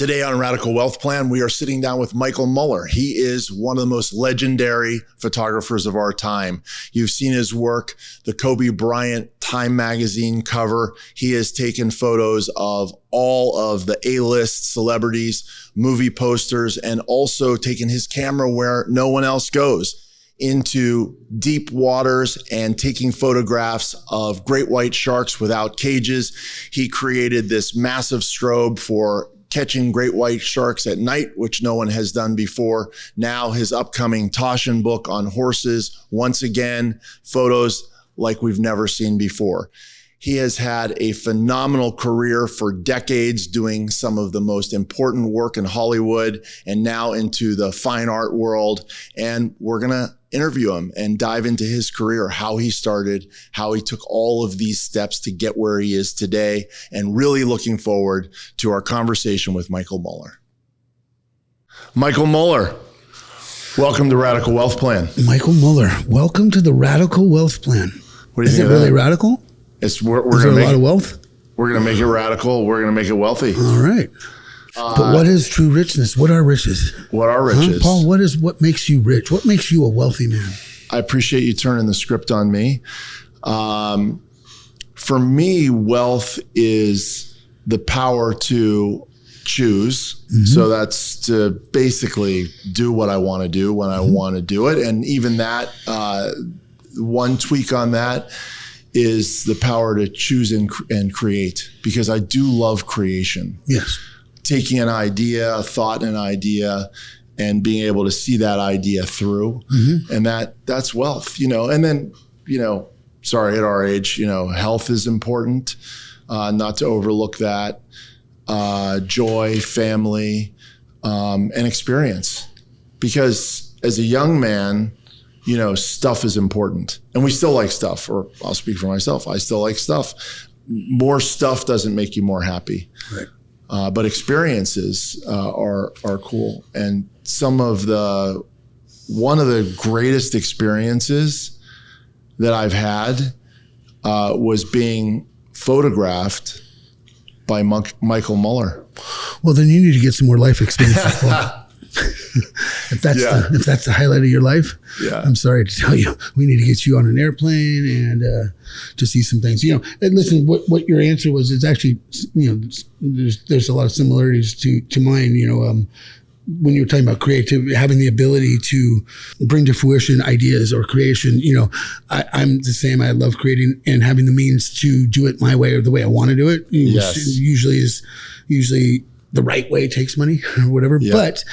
Today on Radical Wealth Plan, we are sitting down with Michael Muller. He is one of the most legendary photographers of our time. You've seen his work, the Kobe Bryant Time magazine cover. He has taken photos of all of the A-list celebrities, movie posters, and also taken his camera where no one else goes, into deep waters and taking photographs of great white sharks without cages. He created this massive strobe for catching great white sharks at night, which no one has done before. Now his upcoming Taschen book on horses, once again, photos like we've never seen before. He has had a phenomenal career for decades doing some of the most important work in Hollywood and now into the fine art world. And we're going to interview him and dive into his career, how he started, how he took all of these steps to get where he is today, and really looking forward to our conversation with Michael Muller. Michael Muller, welcome to Radical Wealth Plan. Michael Muller, welcome to the Radical Wealth Plan. What do you Is think it of really that? radical? Is there a lot of wealth? We're going to make it radical. We're going to make it wealthy. All right. But what is true richness? What are riches? What are riches? Paul, what makes you rich? What makes you a wealthy man? I appreciate you turning the script on me. For me, wealth is the power to choose. Mm-hmm. So that's to basically do what I want to do when I want to do it. And even that, one tweak on that is the power to choose and create, because I do love creation. Yes. Taking an idea, a thought and an idea, and being able to see that idea through. Mm-hmm. And that's wealth, and then, sorry, at our age, health is important, not to overlook that, joy, family, and experience. Because as a young man, stuff is important, and we still like stuff, or I'll speak for myself. I still like stuff. More stuff doesn't make you more happy. Right. But experiences are cool. And one of the greatest experiences that I've had was being photographed by Michael Muller. Well, then you need to get some more life experiences. If that's the highlight of your life, I'm sorry to tell you, we need to get you on an airplane and to see some things. And listen, what your answer was is actually, there's a lot of similarities to mine. When you were talking about creativity, having the ability to bring to fruition ideas or creation, I'm the same. I love creating and having the means to do it my way or the way I want to do it. Yes. Which usually the right way takes money or whatever. Yeah. But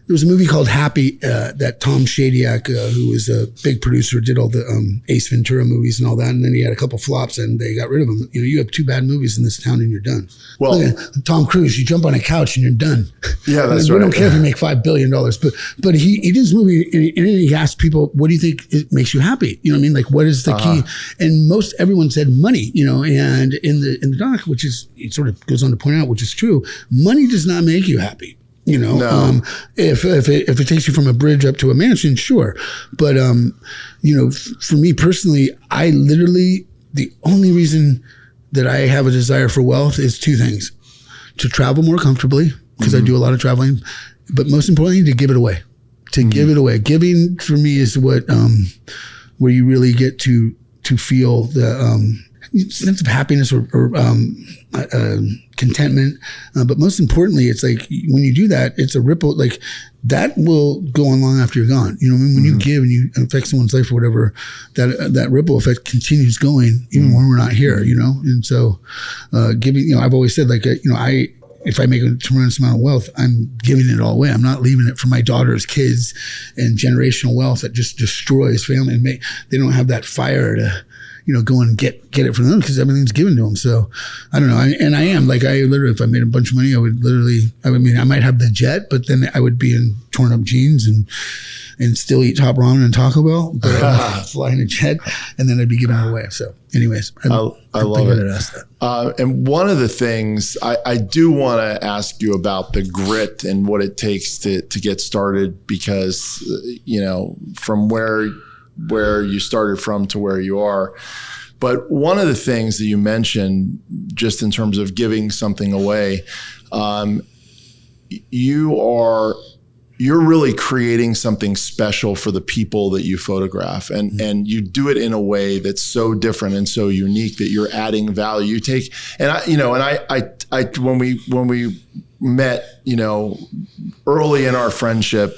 there was a movie called Happy that Tom Shadyac, who was a big producer, did all the Ace Ventura movies and all that. And then he had a couple flops and they got rid of him. You have 2 bad movies in this town and you're done. Well, look at Tom Cruise, you jump on a couch and you're done. Yeah, that's right. We don't care if you make $5 billion. But he did this movie and he asked people, what do you think it makes you happy? You know what I mean? Like, what is the key? And everyone said money, and in the doc, which is, it sort of goes on to point out, which is true, money does not make you happy. No. If it takes you from a bridge up to a mansion, sure. But, for me personally, I literally, the only reason that I have a desire for wealth is 2 things: to travel more comfortably, because I do a lot of traveling, but most importantly, to give it away. Give it away. Giving for me is what, where you really get to feel the, sense of happiness or contentment. But most importantly, it's like when you do that, it's a ripple, like that will go on long after you're gone. When you give and you affect someone's life or whatever, that ripple effect continues going even when we're not here, And so giving, I've always said if I make a tremendous amount of wealth, I'm giving it all away. I'm not leaving it for my daughter's kids and generational wealth that just destroys family. And they don't have that fire to, go and get it from them because everything's given to them. So I don't know. I am like, I literally, if I made a bunch of money, I might have the jet, but then I would be in torn up jeans and still eat top ramen and Taco Bell, but fly in a jet, and then I'd be giving it away. So anyways, I love it. And one of the things I do want to ask you about the grit and what it takes to get started, because, from where you started from to where you are. But one of the things that you mentioned, just in terms of giving something away, you're really creating something special for the people that you photograph, and you do it in a way that's so different and so unique that you're adding value. You take, and I when we met, early in our friendship,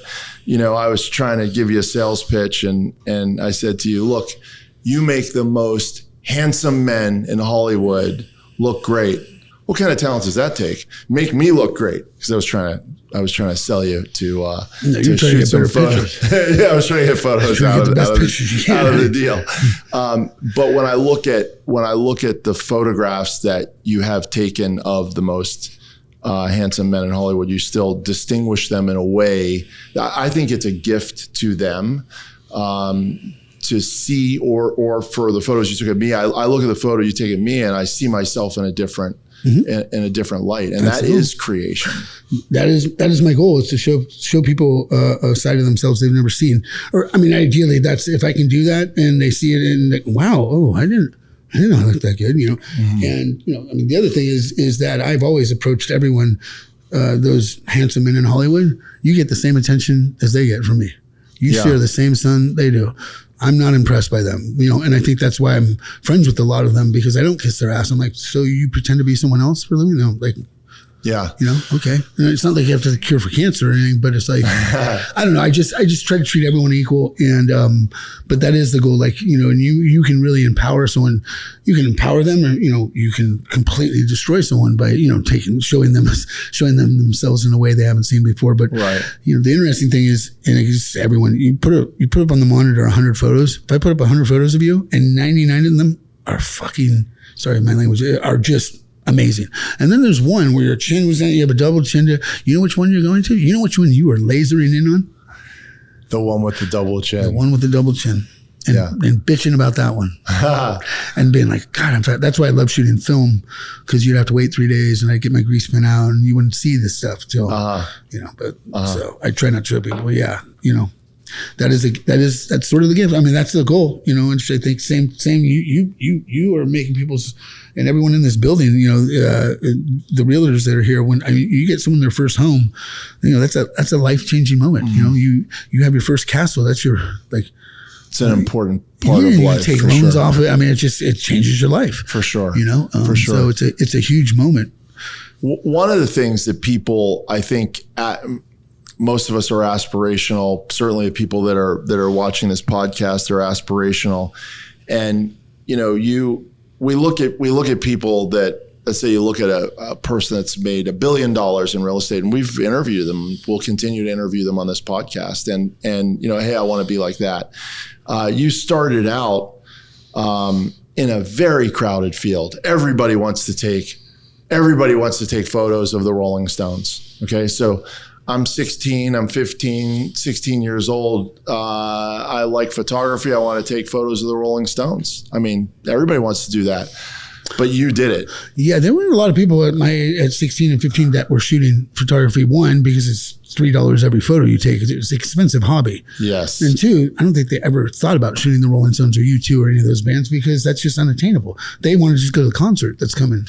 I was trying to give you a sales pitch, and I said to you, look, you make the most handsome men in Hollywood look great. What kind of talent does that take? Make me look great, because I was trying to sell you to shoot some photos. Yeah, I was trying to get photos out of the deal. But when I look at the photographs that you have taken of the most handsome men in Hollywood, you still distinguish them in a way that I think it's a gift to them. To see, or for the photos you took of me, I look at the photo you take of me and I see myself in a different in a different light, and Absolutely. That is creation. That is my goal, is to show people a side of themselves they've never seen. Or ideally, that's if I can do that and they see it and like, wow, I didn't know I looked that good, And the other thing is that I've always approached everyone, those handsome men in Hollywood. You get the same attention as they get from me. You share the same sun they do. I'm not impressed by them, and I think that's why I'm friends with a lot of them, because I don't kiss their ass. I'm like, so you pretend to be someone else for a living? Okay. It's not like you have to cure for cancer or anything, but it's like, I don't know. I just try to treat everyone equal. And, but that is the goal. Like, and you can really empower someone. You can empower them, or, you can completely destroy someone by, showing them themselves in a way they haven't seen before. But, right. The interesting thing is, and it's everyone, you put up on the monitor 100 photos. If I put up 100 photos of you and 99 of them are sorry, my language, are just amazing. And then there's one where your chin was in, you have a double chin. You know which one you're going to? You know which one you are lasering in on? The one with the double chin. The one with the double chin. And bitching about that one. And being like, God, I'm fat. That's why I love shooting film, because you'd have to wait 3 days and I'd get my grease pen out and you wouldn't see this stuff till, so I try not to show people, but that's sort of the gift. I mean, that's the goal, and I think same, you are making people's, and everyone in this building, the realtors that are here, when you get someone their first home, that's a life-changing moment. You have your first castle. That's your, it's an important part of life. You take loans off of it. I mean, it changes your life. For sure. For sure. So it's a huge moment. One of the things that people, I think, most of us are aspirational. Certainly the people that are watching this podcast are aspirational. And, we look at people that, let's say you look at a person that's made $1 billion in real estate, and we've interviewed them. We'll continue to interview them on this podcast. And hey, I want to be like that. You started out in a very crowded field. Everybody wants to take photos of the Rolling Stones. Okay, so I'm 16, I'm 15, 16 years old. I like photography. I want to take photos of the Rolling Stones. I mean, everybody wants to do that. But you did it. Yeah, there were a lot of people at 16 and 15 that were shooting photography. One, because it's $3 every photo you take. It's an expensive hobby. Yes. And two, I don't think they ever thought about shooting the Rolling Stones or U2 or any of those bands, because that's just unattainable. They want to just go to the concert that's coming.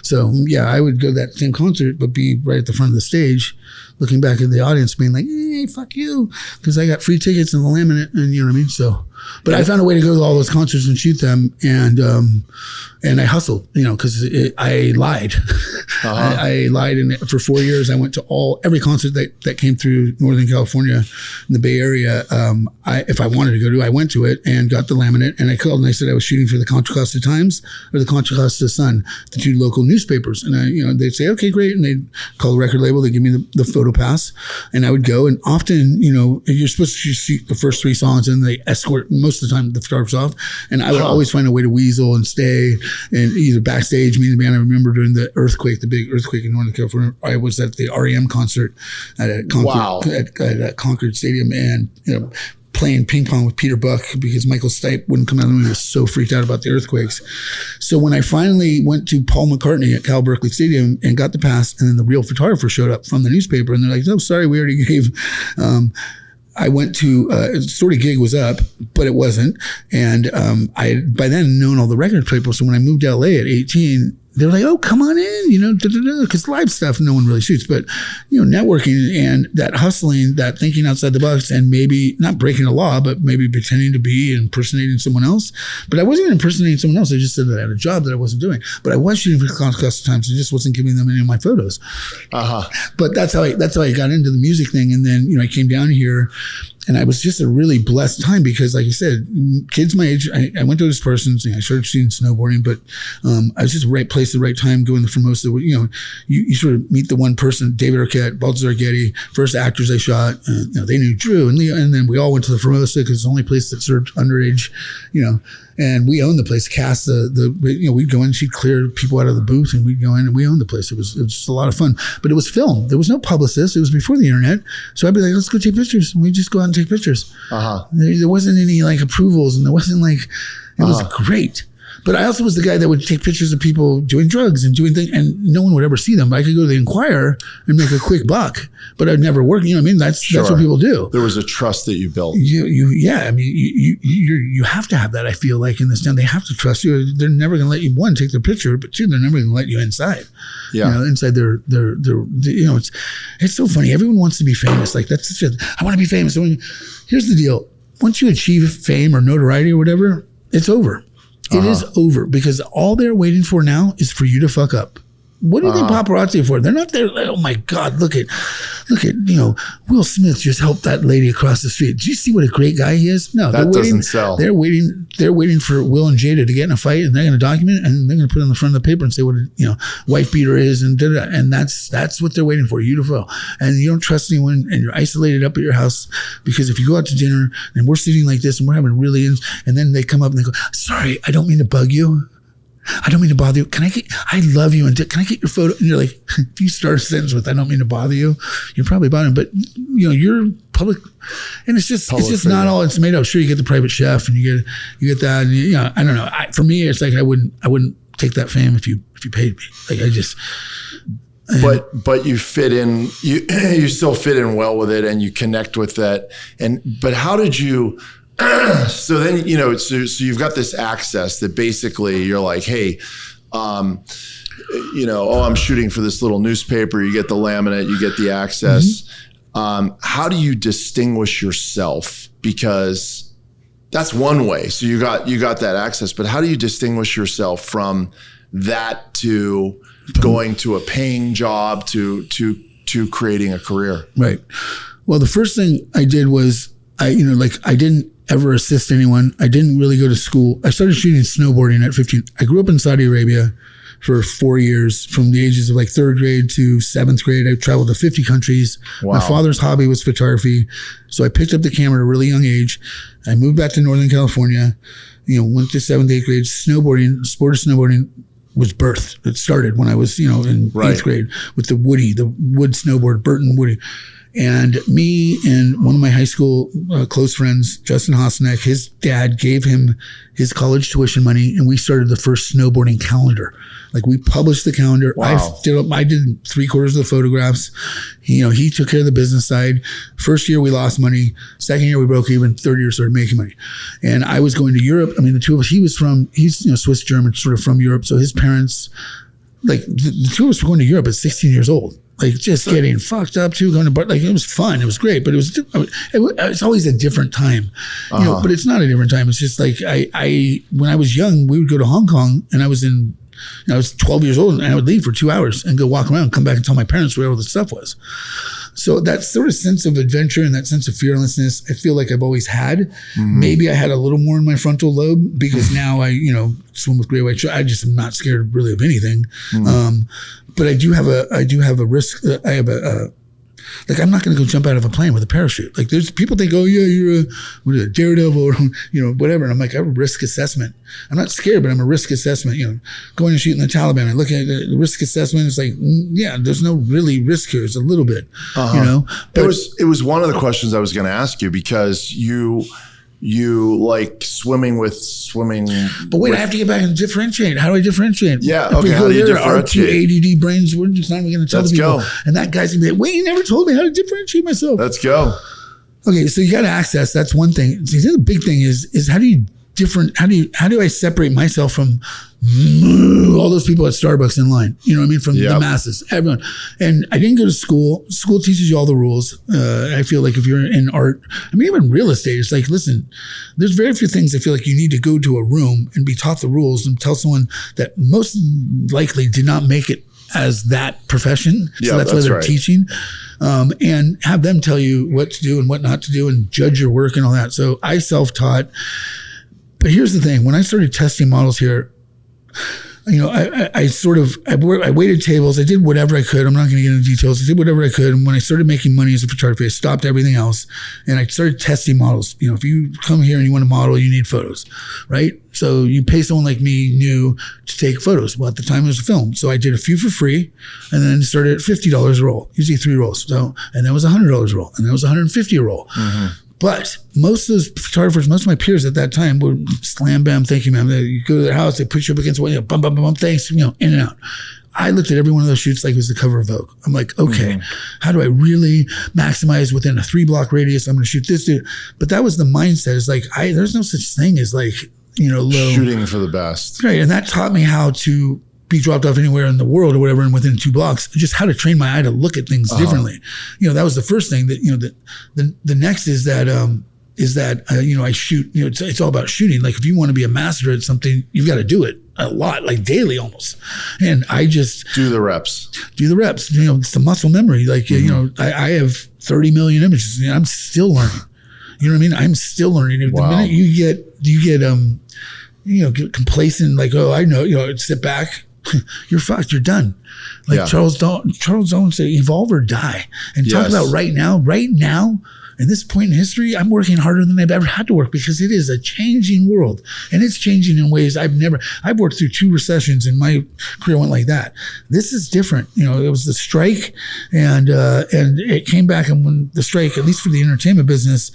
So I would go to that same concert, but be right at the front of the stage, looking back at the audience, being like, "Hey, fuck you," because I got free tickets and the laminate, and you know what I mean. So, but I found a way to go to all those concerts and shoot them, and I hustled, because I lied. I lied, and for 4 years I went to every concert that came through Northern California, in the Bay Area. If I wanted to go to, I went to it and got the laminate, and I called and I said I was shooting for the Contra Costa Times or the Contra Costa Sun, the two local newspapers, and they'd say, okay, great, and they'd call the record label, they'd give me the photo pass, and I would go, and often, you're supposed to shoot the first 3 songs, and they escort most of the time the photographers off, and I would always find a way to weasel and stay, and either backstage, me and the band. I remember during the earthquake, the big earthquake in Northern California, I was at the REM concert at Concord Stadium, and playing ping pong with Peter Buck, because Michael Stipe wouldn't come out, and he was so freaked out about the earthquakes. So when I finally went to Paul McCartney at Cal Berkeley Stadium and got the pass, and then the real photographer showed up from the newspaper, and they're like, "Oh, sorry, we already gave." I went to sort of gig was up, but it wasn't, and I had by then known all the record people. So when I moved to LA at 18, they're like, oh, come on in, because live stuff, no one really shoots, but, networking and that hustling, that thinking outside the box, and maybe not breaking the law, but maybe pretending to be impersonating someone else. But I wasn't impersonating someone else. I just said that I had a job that I wasn't doing, but I was shooting for Cost Times. I just wasn't giving them any of my photos. But that's how I got into the music thing. And then, I came down here. And I was just a really blessed time because, like I said, kids my age, I went to this person's, I started shooting snowboarding, but I was just the right place at the right time going to Formosa. You sort of meet the one person, David Arquette, Balthazar Getty, first actors I shot. They knew Drew and Leo, and then we all went to the Formosa because it's the only place that served underage, and we owned the place. Cast we'd go in, she'd clear people out of the booth, and we'd go in and we owned the place. It was just a lot of fun, but it was filmed. There was no publicist. It was before the internet, so I'd be like, let's go take pictures, and we'd just go out and take pictures. There wasn't any like approvals, and there wasn't like, it was great. But I also was the guy that would take pictures of people doing drugs and doing things, and no one would ever see them. I could go to the Inquirer and make a quick buck, but I'd never work. You know what I mean? That's what people do. There was a trust that you built. I mean, you have to have that. I feel like in this town, they have to trust you. They're never going to let you, one, take their picture, but two, they're never going to let you inside. Yeah, inside their it's so funny. Everyone wants to be famous. Like that's such a, I want to be famous. Here's the deal: once you achieve fame or notoriety or whatever, it's over. It is over because all they're waiting for now is for you to fuck up. What do you think paparazzi are for? They're not there like, oh my God, look at, Will Smith just helped that lady across the street. Did you see what a great guy he is? No, that doesn't sell. They're waiting for Will and Jada to get in a fight, and they're going to document it, and they're going to put it on the front of the paper and say what wife beater is, and and that's what they're waiting for, you to fail. And you don't trust anyone, and you're isolated up at your house because if you go out to dinner and we're sitting like this and we're having and then they come up and they go, sorry, I don't mean to bug you. I don't mean to bother you. I love you. And can I get your photo? And you're like, if you start a sentence with, I don't mean to bother you, you're probably bothering. But you're public, and it's just not all it's made of. Sure, you get the private chef and you get that. And I don't know. For me, it's like, I wouldn't take that fame if you paid me. Like I just, but you fit in, you still fit in well with it and you connect with that. But how did you, so then, so you've got this access that basically you're like, hey, I'm shooting for this little newspaper. You get the laminate, you get the access. How do you distinguish yourself? Because that's one way. So you got that access, but how do you distinguish yourself from that to going to a paying job to creating a career? Right. Well, the first thing I did was I didn't ever assist anyone. I didn't really go to school. I started shooting snowboarding at 15. I grew up in Saudi Arabia for 4 years, from the ages of like 3rd grade to 7th grade. I traveled to 50 countries. Wow. My father's hobby was photography. So I picked up the camera at a really young age. I moved back to Northern California, went to 7th, 8th grade. Sport of snowboarding was birthed. It started when I was, in 8th grade with the wood snowboard, Burton Woody. And me and one of my high school close friends, Justin Hosnick, his dad gave him his college tuition money, and we started the first snowboarding calendar. Like we published the calendar. Wow. I did 3/4 of the photographs. He took care of the business side. First year we lost money. Second year we broke even. Third year started making money. And I was going to Europe. I mean, the two of us. He's Swiss German, sort of from Europe. So his parents, like the two of us were going to Europe at 16 years old. Like just getting fucked up too, going to bar, like it was fun. It was great, but it's always a different time, but it's not a different time. It's just like when I was young, we would go to Hong Kong, and I was 12 years old, and I would leave for 2 hours and go walk around, come back and tell my parents where all the stuff was. So that sort of sense of adventure and that sense of fearlessness, I feel like I've always had. Mm-hmm. Maybe I had a little more in my frontal lobe because now I, swim with great white sharks. I just am not scared really of anything. Mm-hmm. But I do have a risk. I have I'm not going to go jump out of a plane with a parachute. Like there's people think, oh yeah, you're a daredevil or, whatever. And I'm like, I have a risk assessment. I'm not scared, but I'm a risk assessment, going and shooting the Taliban. I look at the risk assessment. It's like, there's no really risk here. It's a little bit, But it was one of the questions I was going to ask you because you like swimming. But wait, I have to get back and differentiate. How do I differentiate? Yeah, okay. How do you differentiate? Our 2 ADD brains, we're just not even going to tell people. Let's go. And that guy's going to be like, wait, you never told me how to differentiate myself. Let's go. Okay, so you got to access. That's one thing. See, the other big thing is how do you different, how do I separate myself from all those people at Starbucks in line? You know what I mean? From the masses, everyone. And I didn't go to school. School teaches you all the rules. I feel like if you're in art, I mean, even real estate, it's like, listen, there's very few things I feel like you need to go to a room and be taught the rules and tell someone that most likely did not make it as that profession. So that's why they're teaching. And have them tell you what to do and what not to do and judge your work and all that. So I self-taught. But here's the thing. When I started testing models here, you know, I waited tables. I did whatever I could. I'm not going to get into details. I did whatever I could. And when I started making money as a photographer, I stopped everything else. And I started testing models. You know, if you come here and you want to model, you need photos, right? So you pay someone like me new to take photos. Well, at the time it was a film. So I did a few for free and then started at $50 a roll, usually 3 rolls. So, and that was $100 a roll and that was $150 a roll. Mm-hmm. But most of those photographers, most of my peers at that time would slam, bam, thank you, ma'am. You go to their house, they put you up against one, you know, bum, bum, bum, thanks, you know, in and out. I looked at every one of those shoots like it was the cover of Vogue. I'm like, okay, how do I really maximize within a 3-block radius? I'm going to shoot this dude. But that was the mindset. It's like, there's no such thing as like, you know, low. Shooting for the best. Right. And that taught me how to be dropped off anywhere in the world or whatever, and within 2 blocks, just how to train my eye to look at things differently. You know, that was the first thing that, you know, the next is that, you know, I shoot, you know, it's all about shooting. Like if you want to be a master at something, you've got to do it a lot, like daily almost. And I just do the reps, you know, it's the muscle memory. Like, you know, I have 30 million images and I'm still learning, you know what I mean? I'm still learning. The minute you get, you know, get complacent, like, oh, I know, you know, sit back, you're fucked, you're done. Like Charles Darwin said, evolve or die. And talk about right now, in this point in history, I'm working harder than I've ever had to work because it is a changing world. And it's changing in ways I've worked through 2 recessions and my career went like that. This is different. You know, it was the strike and it came back, and when the strike, at least for the entertainment business,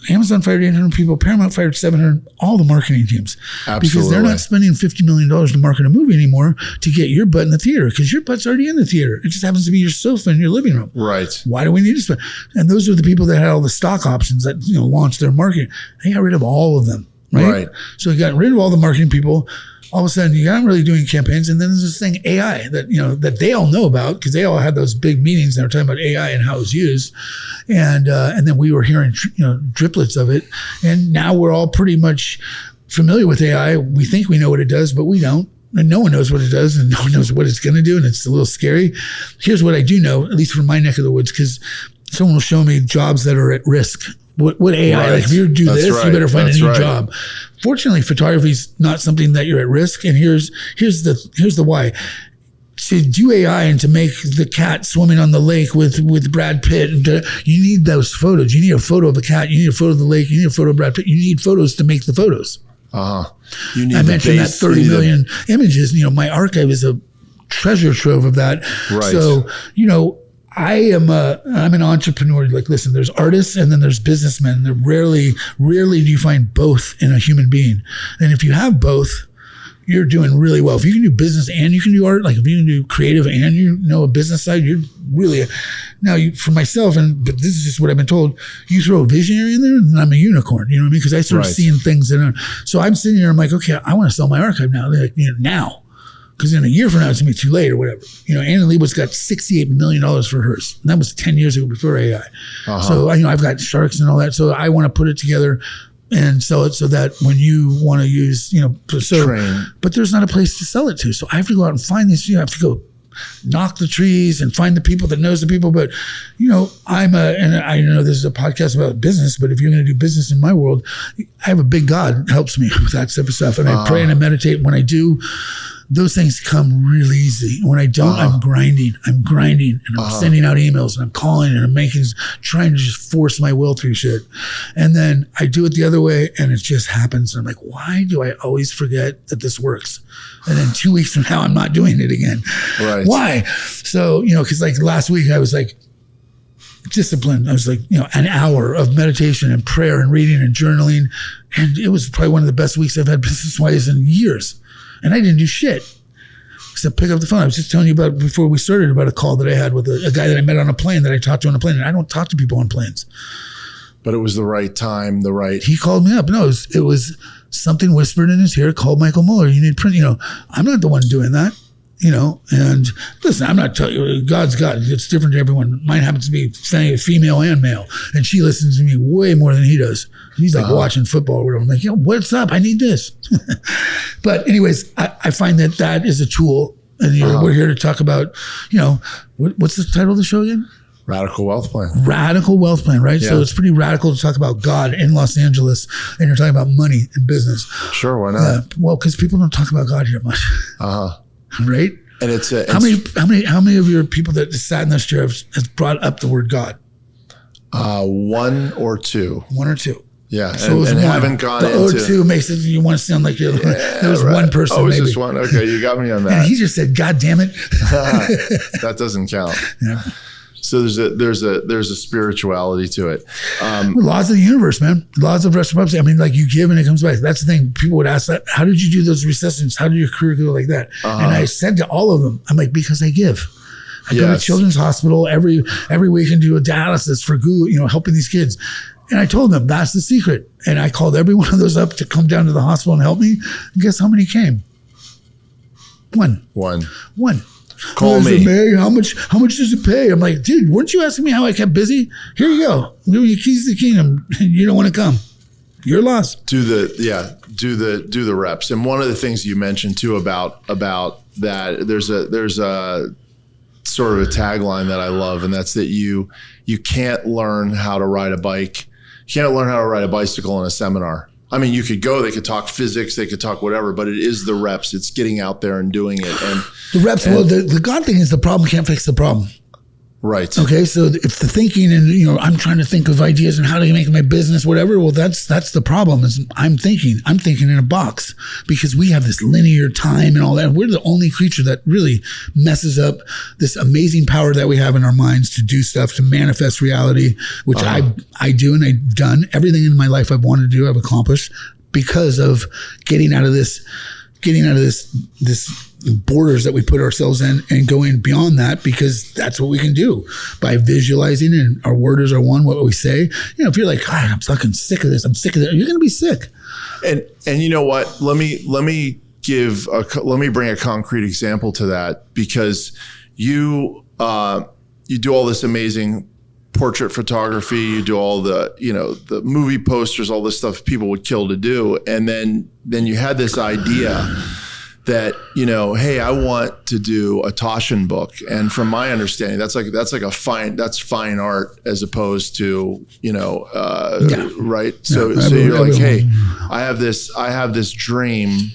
Amazon fired 800 people, Paramount fired 700, all the marketing teams. Absolutely. Because they're not spending $50 million to market a movie anymore to get your butt in the theater, because your butt's already in the theater. It just happens to be your sofa in your living room. Right. Why do we need to spend? And those are the people that had all the stock options that, you know, launched their marketing. They got rid of all of them, right? So you got rid of all the marketing people. All of a sudden, you're not really doing campaigns. And then there's this thing, AI, that, you know, that they all know about because they all had those big meetings. They were talking about AI and how it's used. And then we were hearing, you know, driplets of it. And now we're all pretty much familiar with AI. We think we know what it does, but we don't. And no one knows what it does, and no one knows what it's going to do. And it's a little scary. Here's what I do know, at least from my neck of the woods, because someone will show me jobs that are at risk. What AI, like if you do this, you better find a new job. Fortunately, photography is not something that you're at risk. And here's the why. To do AI and to make the cat swimming on the lake with Brad Pitt, and you need those photos. You need a photo of a cat. You need a photo of the lake. You need a photo of Brad Pitt. You need photos to make the photos. I mentioned that 30 million images. You know, my archive is a treasure trove of that. Right. So, you know, I'm an entrepreneur. Like, listen, there's artists and then there's businessmen. They're rarely do you find both in a human being. And if you have both, you're doing really well. If you can do business and you can do art, like if you can do creative and you know a business side, you're really, for myself, but this is just what I've been told, you throw a visionary in there and I'm a unicorn, you know what I mean? Because I start seeing things so I'm sitting here, I'm like, okay, I want to sell my archive now. They're like, you know, now. Because in a year from now, it's going to be too late or whatever. You know, Anna Leibovitz got $68 million for hers. And that was 10 years ago before AI. So, you know, I've got sharks and all that. So I want to put it together and sell it so that when you want to use, you know, but there's not a place to sell it to. So I have to go out and find these, you know, I have to go knock the trees and find the people that knows the people. But, you know, and I know this is a podcast about business, but if you're going to do business in my world, I have a big God that helps me with that type of stuff. And I pray and I meditate. When I do, those things come really easy. When I don't, I'm grinding and I'm sending out emails and I'm calling and I'm trying to just force my will through shit. And then I do it the other way and it just happens. And I'm like, why do I always forget that this works? And then 2 weeks from now, I'm not doing it again. Right. Why? So, you know, cause like last week I was like, disciplined. I was like, you know, an hour of meditation and prayer and reading and journaling. And it was probably one of the best weeks I've had business-wise in years. And I didn't do shit except pick up the phone. I was just telling you about before we started about a call that I had with a guy that I met on a plane that I talked to on a plane. And I don't talk to people on planes. But it was the right time, He called me up. No, it was something whispered in his ear, called Michael Muller. You need print. I'm not the one doing that. And listen, I'm not telling you, God's God. It's different to everyone. Mine happens to be female and male. And she listens to me way more than he does. He's like watching football or whatever. I'm like, what's up? I need this. But anyways, I find that is a tool. And we're here to talk about, what's the title of the show again? Radical Wealth Plan. Radical Wealth Plan, right? Yeah. So it's pretty radical to talk about God in Los Angeles, and you're talking about money and business. Sure, why not? Well, because people don't talk about God here much. Right? And it's how many of your people that sat in this chair has brought up the word God? One or two. One or two. Yeah, so and haven't gone the into. The 2 makes it you want to sound like there was one person. Oh, it was maybe. just one. Okay, you got me on that. And he just said, "God damn it." That doesn't count. Yeah. So there's a spirituality to it. Laws of the universe, man. Laws of reciprocity. I mean, like you give and it comes back. That's the thing. People would ask that. How did you do those recessions? How did your career go like that? And I said to all of them, I'm like, because I give. I go to Children's Hospital every week and do a dialysis for helping these kids. And I told them that's the secret. And I called every one of those up to come down to the hospital and help me. And guess how many came? One. Call me. How much does it pay? I'm like, dude, weren't you asking me how I kept busy? Here you go. I'm giving you keys to the kingdom. You don't want to come. You're lost. Do the reps. And one of the things you mentioned too about that, there's a sort of a tagline that I love, and that's that you can't learn how to ride a bike. You can't learn how to ride a bicycle in a seminar. I mean, you could go, they could talk physics, they could talk whatever, but it is the reps. It's getting out there and doing it. And the reps, the God thing is the problem can't fix the problem. Right. Okay. So if the thinking and, I'm trying to think of ideas and how to make my business, whatever. Well, that's the problem is I'm thinking in a box because we have this linear time and all that. We're the only creature that really messes up this amazing power that we have in our minds to do stuff, to manifest reality, which I do. And I've done everything in my life I've wanted to do. I've accomplished because of getting out of this borders that we put ourselves in and going beyond that, because that's what we can do by visualizing, and our words are one, what we say. If you're like, God, I'm fucking sick of this, I'm sick of that, you're going to be sick. And you know what? Let me bring a concrete example to that, because you do all this amazing portrait photography, you do all the, the movie posters, all this stuff people would kill to do. And then you had this idea that, hey, I want to do a Taschen book. And from my understanding, that's fine art as opposed to, right. So you're like, hey, I have this dream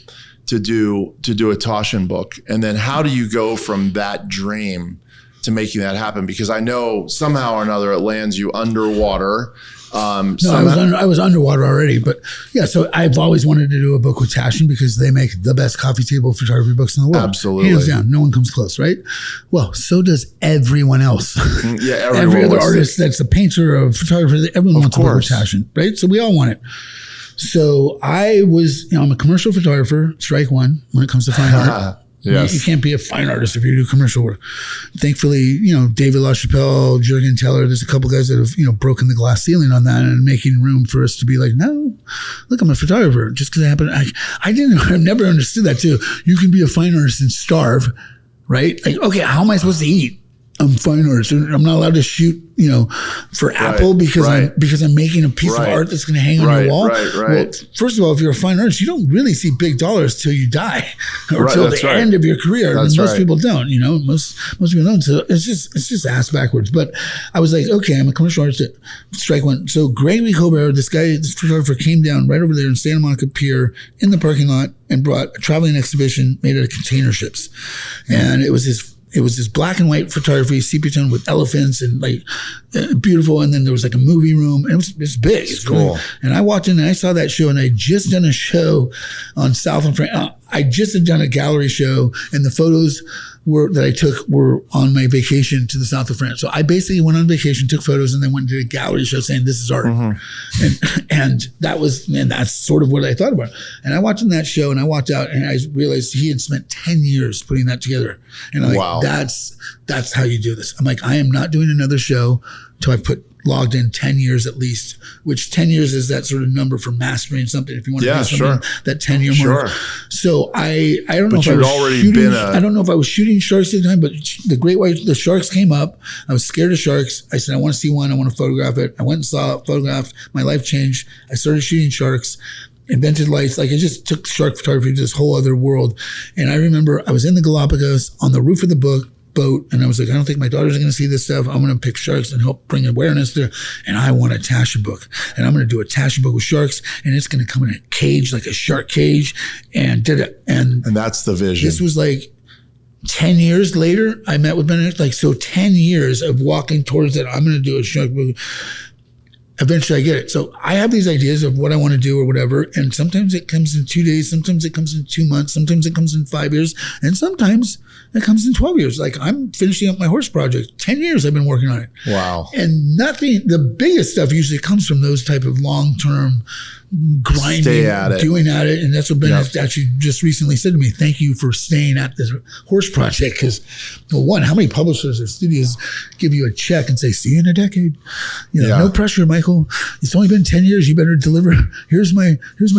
to do a Taschen book. And then how do you go from that dream to making that happen? Because I know somehow or another it lands you underwater. I was underwater already, but yeah. So I've always wanted to do a book with Taschen because they make the best coffee table photography books in the world. Absolutely, hands down. No one comes close, right? Well, so does everyone else. Yeah, every other artist that's a painter or a photographer, everyone wants to work with Taschen, right? So we all want it. So I was, I'm a commercial photographer, strike one when it comes to fine art. Yes. You can't be a fine artist if you do commercial work. Thankfully, David LaChapelle, Jürgen Teller, there's a couple guys that have, broken the glass ceiling on that and making room for us to be like, no, look, I'm a photographer. Just because I've never understood that too. You can be a fine artist and starve, right? Like, okay, how am I supposed to eat? I'm a fine artist. I'm not allowed to shoot, for Apple because I'm making a piece of art that's going to hang on your wall. Right. Well, first of all, if you're a fine artist, you don't really see big dollars till you die or till the end of your career. Most people don't. Most people don't. So it's just ass backwards. But I was like, okay, I'm a commercial artist. Strike one. So Gregory Colbert, this photographer, came down right over there in Santa Monica Pier in the parking lot and brought a traveling exhibition made out of container ships, and it was this black and white photography, sepia tone with elephants and beautiful. And then there was like a movie room, and it was big. It's cool. And I walked in and I saw that show, and I had just done a show on South and France. I just had done a gallery show, and the photos that I took were on my vacation to the south of France. So I basically went on vacation, took photos, and then went to a gallery show saying this is art. Mm-hmm. And that's sort of what I thought about. And I watched that show, and I walked out, and I realized he had spent 10 years putting that together. And I'm like, that's how you do this. I'm like, I am not doing another show till I put logged in 10 years at least, which 10 years is that sort of number for mastering something. If you want to do something, that 10-year mark. So I don't know if I was shooting. I don't know if I was shooting sharks at the time, but the great white, the sharks came up. I was scared of sharks. I said, I want to see one. I want to photograph it. I went and saw it, photographed. My life changed. I started shooting sharks. Invented lights. Like, it just took shark photography to this whole other world. And I remember I was in the Galapagos on the roof of the boat, and I was like, I don't think my daughters are going to see this stuff. I'm going to pick sharks and help bring awareness there. And I want a Taschen book, and I'm going to do a Taschen book with sharks, and it's going to come in a cage, like a shark cage, and that's the vision. This was like 10 years later. I met with Benedict. Like, so 10 years of walking towards that. I'm going to do a shark book. Eventually I get it. So I have these ideas of what I want to do or whatever. And sometimes it comes in 2 days. Sometimes it comes in 2 months. Sometimes it comes in 5 years. And sometimes it comes in 12 years. Like, I'm finishing up my horse project. 10 years I've been working on it. Wow. And the biggest stuff usually comes from those type of long-term grinding, doing at it. And that's what Ben actually just recently said to me. Thank you for staying at this horse project. Because, well, one, how many publishers or studios give you a check and say, see you in a decade? No pressure, Michael. It's only been 10 years. You better deliver. Here's my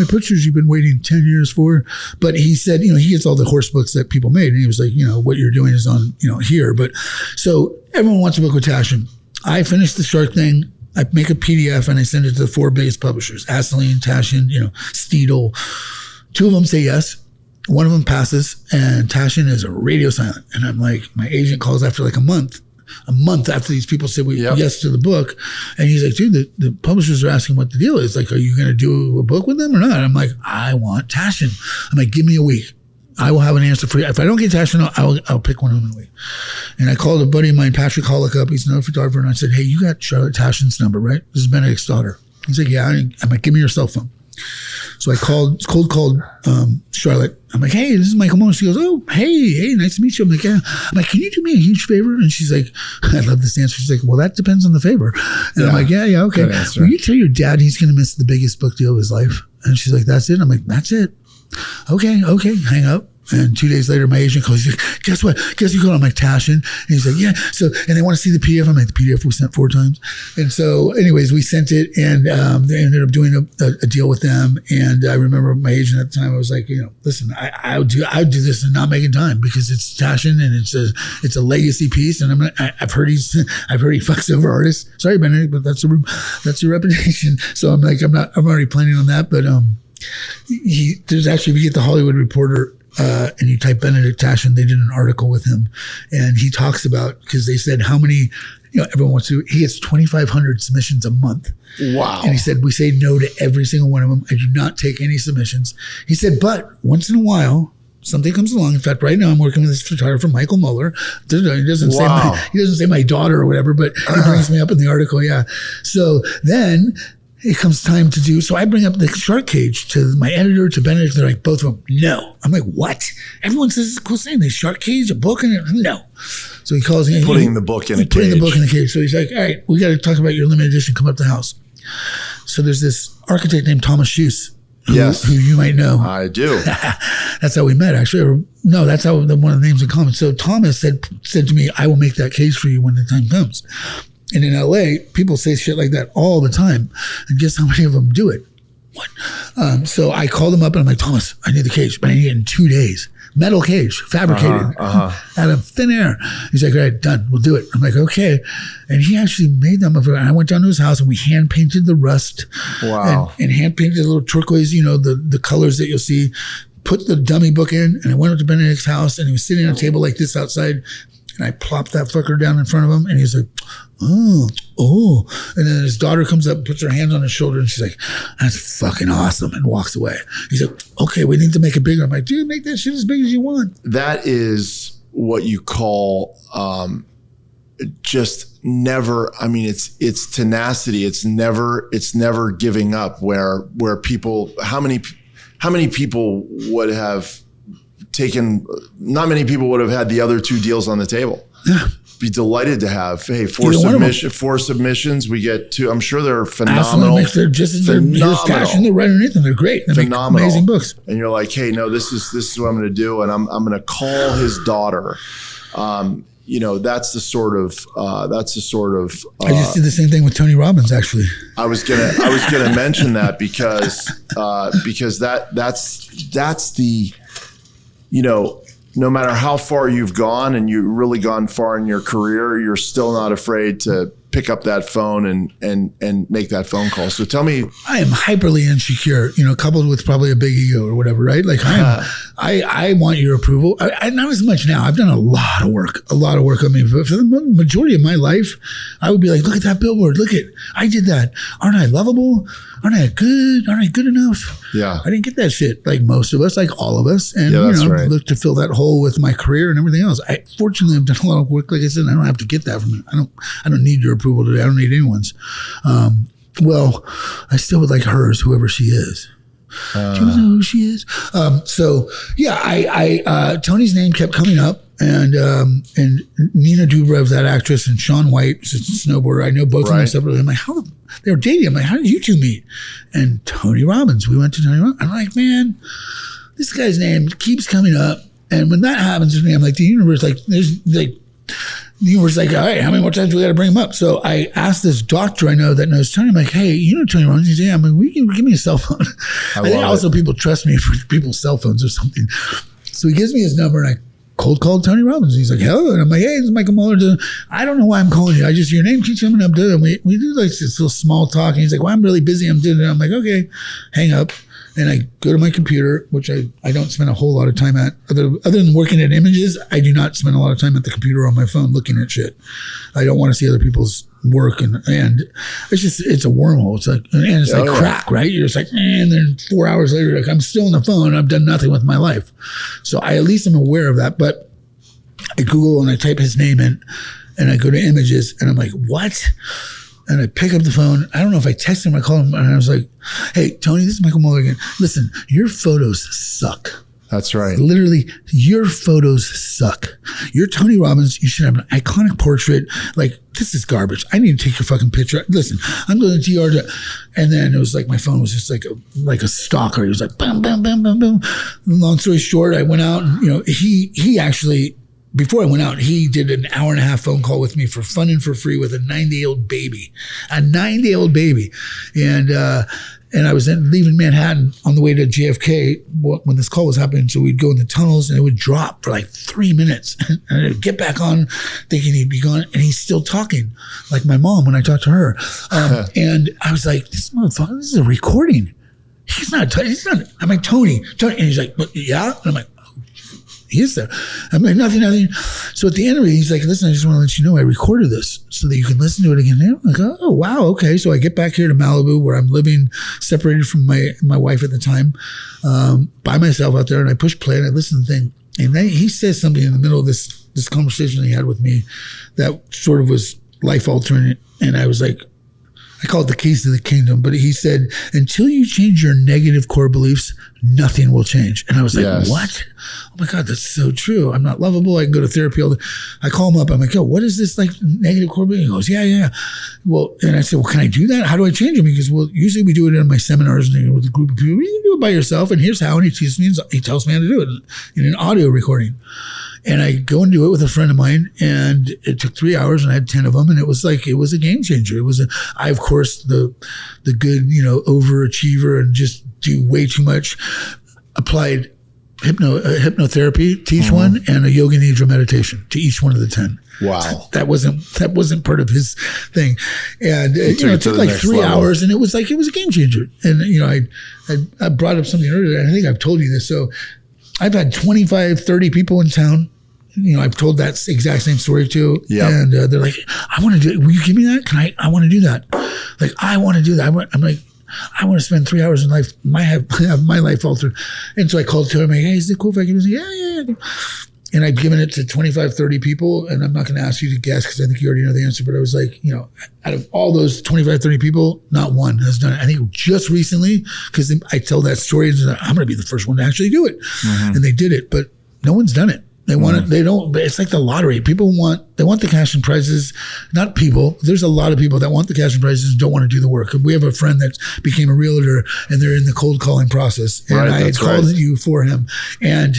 pictures you've been waiting 10 years for. But he said, he gets all the horse books that people made. And he was like, what you're doing is on, here. But so everyone wants a book with Taschen. I finished the shark thing. I make a PDF and I send it to the 4 biggest publishers, Aseline, Taschen, Steedle. 2 of them say yes. 1 of them passes, and Taschen is radio silent. And I'm like, my agent calls after like a month after these people said yes to the book. And he's like, dude, the publishers are asking what the deal is. Like, are you going to do a book with them or not? And I'm like, I want Taschen. I'm like, give me a week. I will have an answer for you. If I don't get Taschen, I'll pick one of them in a week. And I called a buddy of mine, Patrick Hollick, up. He's another photographer. And I said, hey, you got Charlotte Taschen's number, right? This is Benedict's daughter. He's like, yeah. I'm like, give me your cell phone. So I cold called Charlotte. I'm like, hey, this is Michael Muller. She goes, oh, hey, nice to meet you. I'm like, yeah. I'm like, can you do me a huge favor? And she's like, I love this answer. She's like, well, that depends on the favor. And I'm like, yeah, okay. Will you tell your dad he's going to miss the biggest book deal of his life? And she's like, that's it? I'm like, that's it. Okay, hang up. And 2 days later, my agent calls. He's like, guess what? Guess who called? I'm like, Taschen. And he's like, yeah. So, and they want to see the PDF. I'm like, the PDF we sent 4 times. And so anyways, we sent it, and they ended up doing a deal with them. And I remember my agent at the time, I was like, listen, I would do this and not making time, because it's Taschen and it's a legacy piece. And I've heard he fucks over artists. Sorry, Benedict, but that's your reputation. So I'm like, I'm already planning on that. But there's actually, if you get the Hollywood Reporter, and you type Benedict Taschen, they did an article with him, and he talks about, because they said how many, everyone wants to, he gets 2,500 submissions a month. Wow. And he said, we say no to every single one of them. I do not take any submissions. He said, but once in a while, something comes along. In fact, right now I'm working with this photographer, Michael Muller. He doesn't say my daughter or whatever, but he brings me up in the article. Yeah. So then it comes time to do, so I bring up the shark cage to my editor, to Benedict. They're like, both of them, no. I'm like, what? Everyone says it's a cool thing. They shark cage, a book in it? No. So he calls me. Putting the book in a cage. Putting the book in the cage. So he's like, all right, we got to talk about your limited edition. Come up to the house. So there's this architect named Thomas Schuss. Who you might know. I do. That's how we met, actually. Or, no, that's how one of the names in common. So Thomas said to me, I will make that cage for you when the time comes. And in LA, people say shit like that all the time. And guess how many of them do it? What? So I called him up and I'm like, Thomas, I need the cage, but I need it in 2 days. Metal cage, fabricated, out of thin air. He's like, all right, done. We'll do it. I'm like, okay. And he actually made them. And I went down to his house and we hand painted the rust. Wow. And hand painted the little turquoise, the colors that you'll see. Put the dummy book in, and I went up to Benedict's house, and he was sitting on a table like this outside. And I plopped that fucker down in front of him, and he's like, oh. And then his daughter comes up and puts her hand on his shoulder, and she's like, that's fucking awesome, and walks away. He's like, okay, we need to make it bigger. I'm like, dude, make that shit as big as you want. That is what you call just never, I mean, it's tenacity. It's never giving up, where people, how many people would have taken, not many people would have had the other 2 deals on the table. Yeah. Be delighted to have, hey, 4 submissions. We get 2. I'm sure they're phenomenal. They're just as Taschen, and they're right underneath them. They're great. They phenomenal. Make amazing books. And you're like, hey, no, this is what I'm going to do. And I'm going to call his daughter. that's the sort of I just did the same thing with Tony Robbins, actually. I was gonna mention that because that's the, no matter how far you've gone and you've really gone far in your career, you're still not afraid to pick up that phone and make that phone call. So tell me. I am hyperly insecure, coupled with probably a big ego or whatever, right? Like I want your approval. I not as much now. I've done a lot of work on me. But for the majority of my life, I would be like, look at that billboard. I did that. Aren't I lovable? Aren't I good? Aren't I good enough? Yeah. I didn't get that shit like most of us, like all of us. And, right. Look to fill that hole with my career and everything else. Fortunately, I've done a lot of work. Like I said, I don't have to get that from it. I don't need your approval today. I don't need anyone's. Well, I still would like hers, whoever she is. Do you know who she is? Tony's name kept coming up, and Nina Dobrev, that actress, and Shaun White, a snowboarder. I know both of them separately. I'm like, how they were dating? I'm like, how did you two meet? And Tony Robbins. We went to Tony Robbins. I'm like, man, this guy's name keeps coming up, and when that happens to me, I'm like, the universe, the universe, all right, how many more times do we got to bring him up? So I asked this doctor I know that knows Tony. I'm like, hey, you know Tony Robbins? He said, yeah. I'm like, give me a cell phone. I think also people trust me for people's cell phones or something. So he gives me his number, and I cold called Tony Robbins. He's like, hello. And I'm like, hey, this is Michael Muller. I don't know why I'm calling you. Your name keeps coming up. And we do like this little small talk. And he's like, well, I'm really busy. I'm doing it. I'm like, okay, hang up. And I go to my computer, which I don't spend a whole lot of time at. Other than working at Images, I do not spend a lot of time at the computer or on my phone looking at shit. I don't want to see other people's work. And it's a wormhole. It's like, and it's crack, right? You're just like, and then 4 hours later, like, I'm still on the phone. I've done nothing with my life. So at least I'm aware of that. But I Google and I type his name in, and I go to Images, and I'm like, what? And I pick up the phone. I don't know if I texted him, I called him, and I was like, hey, Tony, this is Michael Muller again. Listen, your photos suck. That's right. Literally, your photos suck. You're Tony Robbins. You should have an iconic portrait. Like, this is garbage. I need to take your fucking picture. Listen, I'm going to TR. And then it was like, my phone was just like a stalker. He was like, boom, boom, boom, boom, boom. Long story short, I went out and, he actually, before I went out, he did an hour and a half phone call with me for fun and for free with a 9-day-old baby. And I was leaving Manhattan on the way to JFK when this call was happening. So we'd go in the tunnels and it would drop for like 3 minutes. And I'd get back on thinking he'd be gone. And he's still talking like my mom when I talked to her. And I was like, this motherfucker, this is a recording. He's not. I'm like, Tony. And he's like, yeah? And I'm like, he is there. I'm like, nothing. So at the end of it, he's like, listen, I just want to let you know I recorded this so that you can listen to it again. And I'm like, oh, wow, okay. So I get back here to Malibu where I'm living separated from my wife at the time, by myself out there, and I push play and I listen to the thing. And then he says something in the middle of this conversation he had with me that sort of was life altering. And I was like, I call it the keys to the kingdom, but he said, until you change your negative core beliefs, nothing will change. And I was like, what? Oh my God, that's so true. I'm not lovable. I can go to therapy all day. I call him up. I'm like, yo, what is this like negative core belief? He goes, yeah. Well, and I said, well, can I do that? How do I change them? Because, well, usually we do it in my seminars and with a group of people. You can do it by yourself. And here's how. And he teaches me, he tells me how to do it in an audio recording. And I go and do it with a friend of mine, and it took 3 hours, and I had 10 of them, and it was a game changer. I, of course, the good, overachiever and just do way too much, applied hypnotherapy to each one, and a yoga nidra meditation to each one of the 10. Wow. That wasn't part of his thing. And it took like 3 hours, and it was a game changer. And I brought up something earlier, and I think I've told you this. So I've had 25, 30 people in town. I've told that exact same story too. Yep. And they're like, I want to do it. Will you give me that? I want to do that. Like, I want to do that. I'm like, I want to spend 3 hours in life, have my life altered. And so I called to him, like, hey, is it cool if I give this? Yeah. And I've given it to 25, 30 people. And I'm not going to ask you to guess because I think you already know the answer. But I was like, out of all those 25, 30 people, not one has done it. I think just recently, because I tell that story, and I'm going to be the first one to actually do it. Mm-hmm. And they did it, but no one's done it. They want it. They don't. It's like the lottery. They want the cash and prizes. Not people. There's a lot of people that want the cash and prizes and don't want to do the work. We have a friend that became a realtor and they're in the cold calling process. And I had called you for him. And,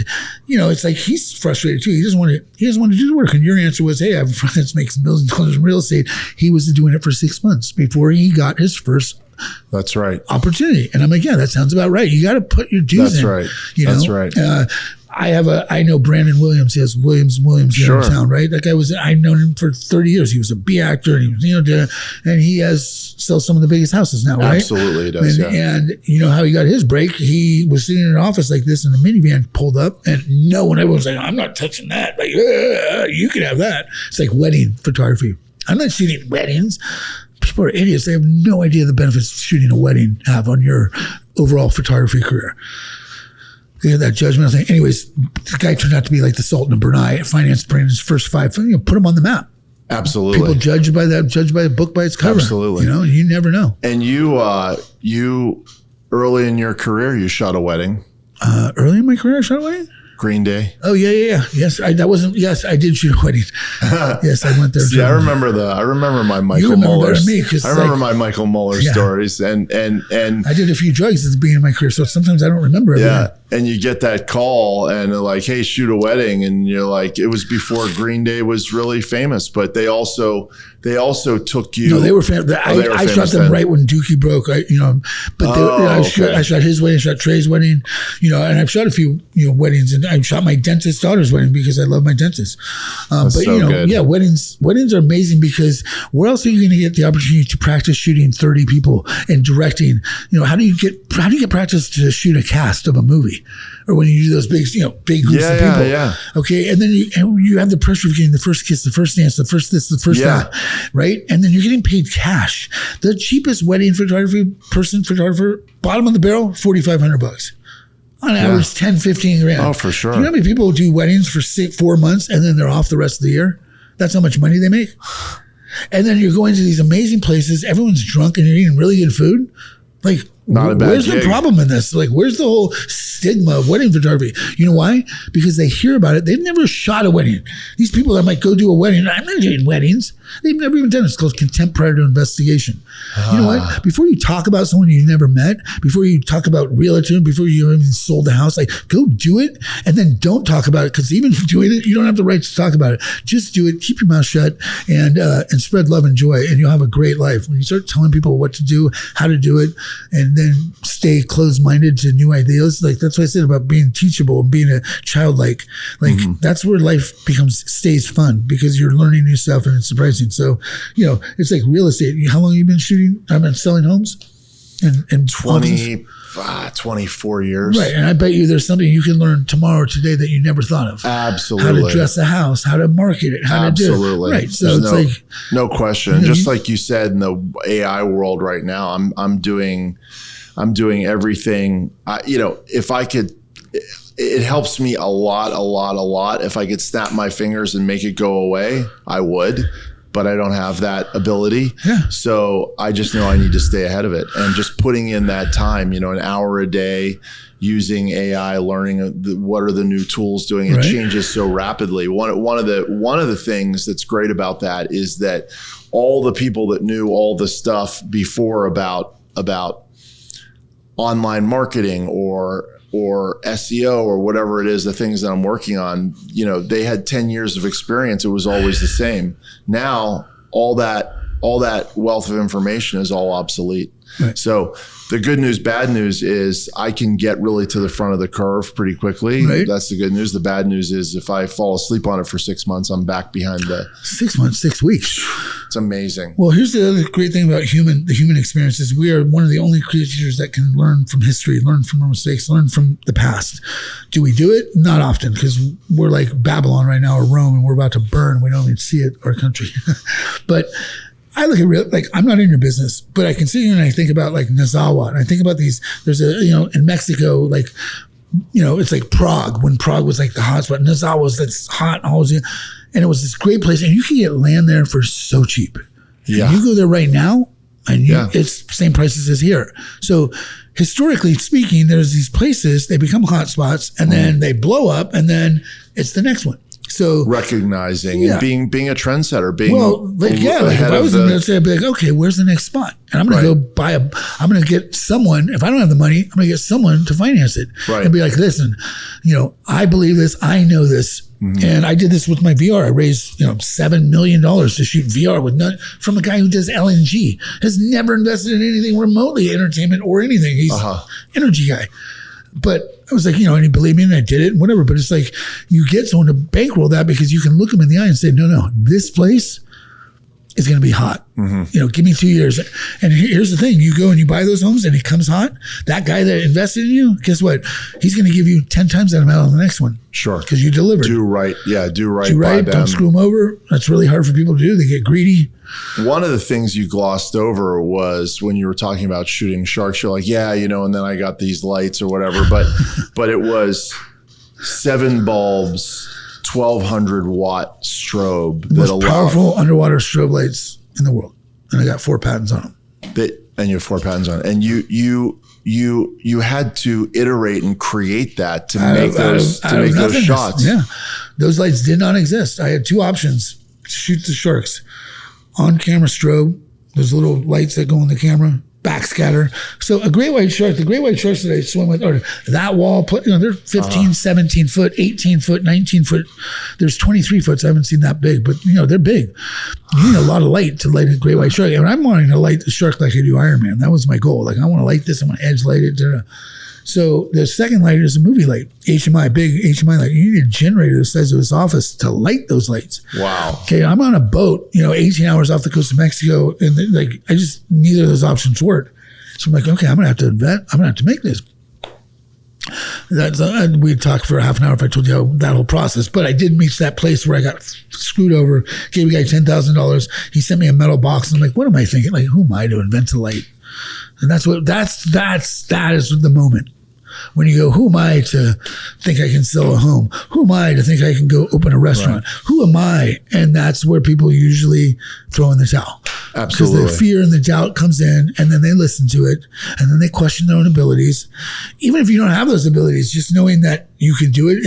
it's like he's frustrated too. He doesn't want to do the work. And your answer was, hey, I have a friend that makes millions of dollars in real estate. He was doing it for 6 months before he got his first opportunity. And I'm like, yeah, that sounds about right. You got to put your dues in. That's right. I know Brandon Williams. He has Williams here in town, right? That guy I've known him for 30 years. He was a B actor, and he was, and he sells some of the biggest houses now, right? Absolutely, he does. And you know how he got his break? He was sitting in an office like this, and the minivan pulled up, and everyone was like, "I'm not touching that. Like, you can have that." It's like wedding photography. I'm not shooting weddings. People are idiots. They have no idea the benefits shooting a wedding have on your overall photography career. That judgmental thing. Anyways, the guy turned out to be like the Sultan of Brunei. Financed Brandon's first 5. Put him on the map. Absolutely. People judge by a book by its cover. Absolutely. You never know. And you early in your career, you shot a wedding. Early in my career, I shot a wedding? Green Day. Oh yeah. Yes, I did shoot a wedding. Yes, I went there. See, I remember my Michael Muller. I remember my Michael Muller stories, and I did a few drugs at the beginning of my career, so sometimes I don't remember everything. Yeah, and you get that call, and they're like, "Hey, shoot a wedding," and you're like, "It was before Green Day was really famous," but they also took you. No, they were famous. I shot them right when Dookie broke. I shot his wedding, I shot Trey's wedding, and I've shot a few weddings, and I shot my dentist's daughter's wedding because I love my dentist. Good. Weddings are amazing because where else are you going to get the opportunity to practice shooting 30 people and directing? How do you get practice to shoot a cast of a movie, or when you do those big groups of people? Yeah. Okay, and then you have the pressure of getting the first kiss, the first dance, the first this, the first that, right? And then you're getting paid cash. The cheapest wedding photographer, bottom of the barrel, $4,500. On average, 10, 15 grand. Oh, for sure. Do you know how many people do weddings for 4 months and then they're off the rest of the year? That's how much money they make. And then you're going to these amazing places. Everyone's drunk and you're eating really good food. Like, where's the problem in this? Like, where's the whole stigma of wedding photography? You know why? Because they hear about it. They've never shot a wedding. These people that might go do a wedding, I'm not doing weddings. They've never even done it. It's called contempt prior to investigation. You know what? Before you talk about someone you've never met, before you talk about realtor, before you even sold the house, like, go do it and then don't talk about it. Because even doing it, you don't have the right to talk about it. Just do it. Keep your mouth shut and spread love and joy, and you'll have a great life. When you start telling people what to do, how to do it, and then stay closed-minded to new ideas, like that's what I said about being teachable and being a childlike. Like that's where life stays fun because you're learning new stuff and it's surprising. So, it's like real estate. How long have you been selling homes? And 24 years. Right. And I bet you there's something you can learn tomorrow or today that you never thought of. Absolutely. How to dress a house, how to market it, how to do it. Right. So no question. Just like you said in the AI world right now, I'm doing everything. If I could, it helps me a lot. If I could snap my fingers and make it go away, I would. But I don't have that ability. Yeah. So I just know I need to stay ahead of it. And just putting in that time, an hour a day, using AI, learning what are the new tools doing. It changes so rapidly. One of the things that's great about that is that all the people that knew all the stuff before about online marketing or SEO or whatever it is, the things that I'm working on, they had 10 years of experience. It was always the same. Now, all that wealth of information is all obsolete. Right. So the good news, bad news is I can get really to the front of the curve pretty quickly. Right. That's the good news. The bad news is if I fall asleep on it for 6 months, I'm back behind the 6 months, 6 weeks. It's amazing. Well, here's the other great thing about the human experience is we are one of the only creatures that can learn from history, learn from our mistakes, learn from the past. Do we do it? Not often, because we're like Babylon right now or Rome and we're about to burn. We don't even see it, our country. But I look at I'm not in your business, but I can sit here and I think about like Nazawa, and I think about there's in Mexico, it's like Prague, when Prague was like the hotspot. Nazawa was that's hot, and it was this great place, and you can get land there for so cheap. Yeah. And you go there right now, and it's the same prices as here. So historically speaking, there's these places, they become hotspots, and then they blow up, and then it's the next one. So recognizing and being a trendsetter, being if I was in there, I'd be like, okay, where's the next spot? And I'm going to go I'm going to get someone, if I don't have the money, I'm going to get someone to finance it and be like, listen, I believe this, I know this. And I did this with my VR. I raised, $7 million to shoot VR from a guy who does LNG, has never invested in anything remotely entertainment or anything. He's an energy guy. But I was like, and he believed me and I did it and whatever. But it's like, you get someone to bankroll that because you can look them in the eye and say, no, this place is going to be hot. Give me 2 years. And here's the thing. You go and you buy those homes and it comes hot. That guy that invested in you, guess what? He's going to give you 10 times that amount on the next one. Sure. Because you delivered. Do right. Yeah, do right. Do right. Don't screw them over. That's really hard for people to do. They get greedy. One of the things you glossed over was when you were talking about shooting sharks, you're like, and then I got these lights or whatever. But it was 7 bulbs, 1,200 watt strobe. The most powerful underwater strobe lights in the world. And I got 4 patents on them. And you have 4 patents on it. And you had to iterate and create that to make those shots. Yeah. Those lights did not exist. I had 2 options to shoot the sharks. On camera strobe, those little lights that go in the camera, backscatter. So the great white sharks that I swim with, or that wall, they're 15, 17 foot, 18 foot, 19 foot. There's 23 foot. So I haven't seen that big, but they're big. You need a lot of light to light a great white shark. And I'm wanting to light the shark like I do Iron Man. That was my goal. Like, I want to light this. I want to edge light it. So the second light is a movie light, HMI, big HMI light. You need a generator the size of this office to light those lights. Wow. Okay, I'm on a boat, 18 hours off the coast of Mexico, and neither of those options work. So I'm like, okay, I'm gonna have to invent. I'm gonna have to make this. We'd talk for half an hour if I told you that whole process. But I did reach that place where I got screwed over. Gave a guy $10,000. He sent me a metal box, and I'm like, what am I thinking? Like, who am I to invent a light? And that is the moment when you go, who am I to think I can sell a home? Who am I to think I can go open a restaurant? Right. Who am I? And that's where people usually throw in the towel. Absolutely. Because the fear and the doubt comes in, and then they listen to it, and then they question their own abilities. Even if you don't have those abilities, just knowing that you can do it,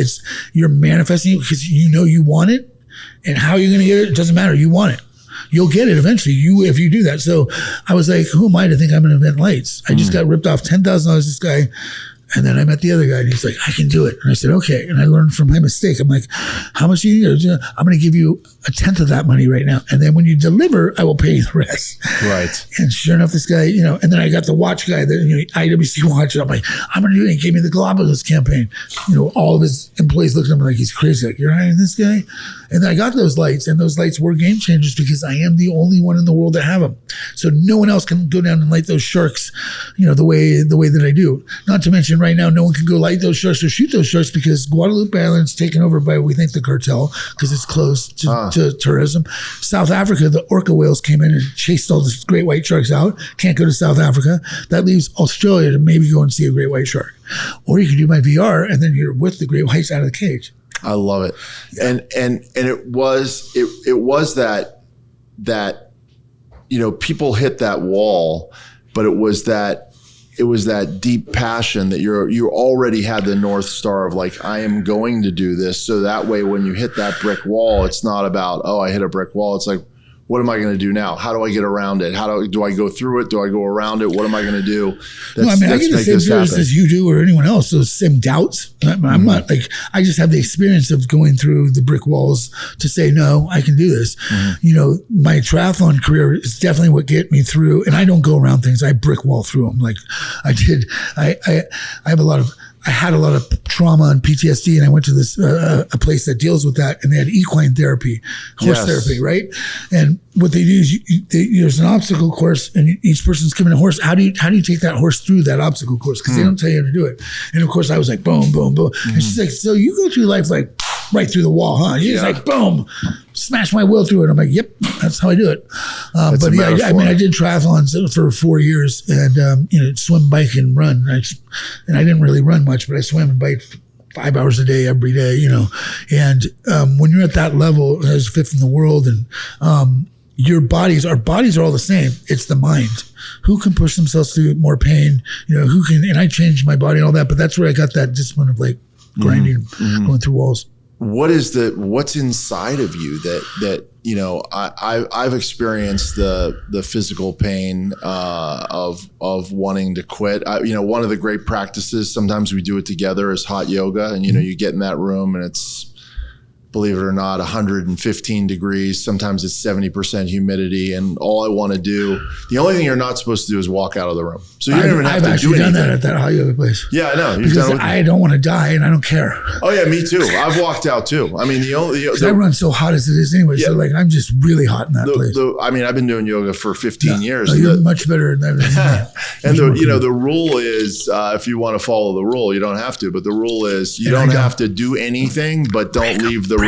you're manifesting it because you want it, and how you're going to get it, it doesn't matter. You want it. You'll get it eventually, if you do that. So I was like, who am I to think I'm going to invent lights? I just got ripped off $10,000 this guy. And then I met the other guy and he's like, I can do it. And I said, okay. And I learned from my mistake. I'm like, how much do you need? I'm going to give you 1/10 of that money right now. And then when you deliver, I will pay you the rest. Right. And sure enough, this guy, and then I got the watch guy, IWC watch. I'm like, I'm going to do it. He gave me the Galapagos campaign. All of his employees looked at him like he's crazy. Like, you're hiring this guy? And then I got those lights, and those lights were game changers because I am the only one in the world that have them. So no one else can go down and light those sharks, the way that I do. Not to mention right now, no one can go light those sharks or shoot those sharks because Guadalupe Island's taken over by, we think, the cartel because it's close to tourism. South Africa, the orca whales came in and chased all the great white sharks out. Can't go to South Africa. That leaves Australia to maybe go and see a great white shark. Or you can do my VR and then you're with the great whites out of the cage. I love it. And it was that people hit that wall, but it was that deep passion that you already had the North Star of like, I am going to do this. So that way, when you hit that brick wall, it's not about, oh, I hit a brick wall. It's like, what am I going to do now? How do I get around it? Do I go through it? Do I go around it? What am I going to do? I get the same fears as you do or anyone else. Those same doubts. I'm not like, I just have the experience of going through the brick walls to say, no, I can do this. My triathlon career is definitely what get me through. And I don't go around things. I brick wall through them. Like I did. I had a lot of trauma and PTSD, and I went to this a place that deals with that, and they had equine therapy, horse therapy, right? And what they do is there's an obstacle course, and each person's given a horse. How do you take that horse through that obstacle course? Because they don't tell you how to do it. And of course, I was like, boom, boom, boom. And she's like, so you go through life like right through the wall, huh? She's like, boom, smash my will through it. I'm like, yep, that's how I do it. But yeah, I did triathlons for 4 years, and swim, bike, and run. And I didn't really run much, but I swam and biked 5 hours a day every day. And when you're at that level as fifth in the world, and our bodies are all the same. It's the mind. Who can push themselves through more pain? And I changed my body and all that, but that's where I got that discipline of like grinding, going through walls. what's inside of you that you know, I've experienced the physical pain of wanting to quit. You know, one of the great practices, sometimes we do it together, is hot yoga. And, you know, you get in that room and it's, believe it or not, 115 degrees. Sometimes it's 70% humidity. And all I want to do, the only thing you're not supposed to do is walk out of the room. So you don't even have to do anything. I've actually done that at that hot yoga place. Yeah, I know. Because I don't want to die and I don't care. Oh yeah, me too. I've walked out too. I mean, I run so hot as it is anyway. Yeah, so like, I'm just really hot in that place. I mean, I've been doing yoga for 15 years. No, you're much better than that. And the rule is, if you want to follow the rule, you don't have to, but the rule is you don't have to do anything, but don't leave the room.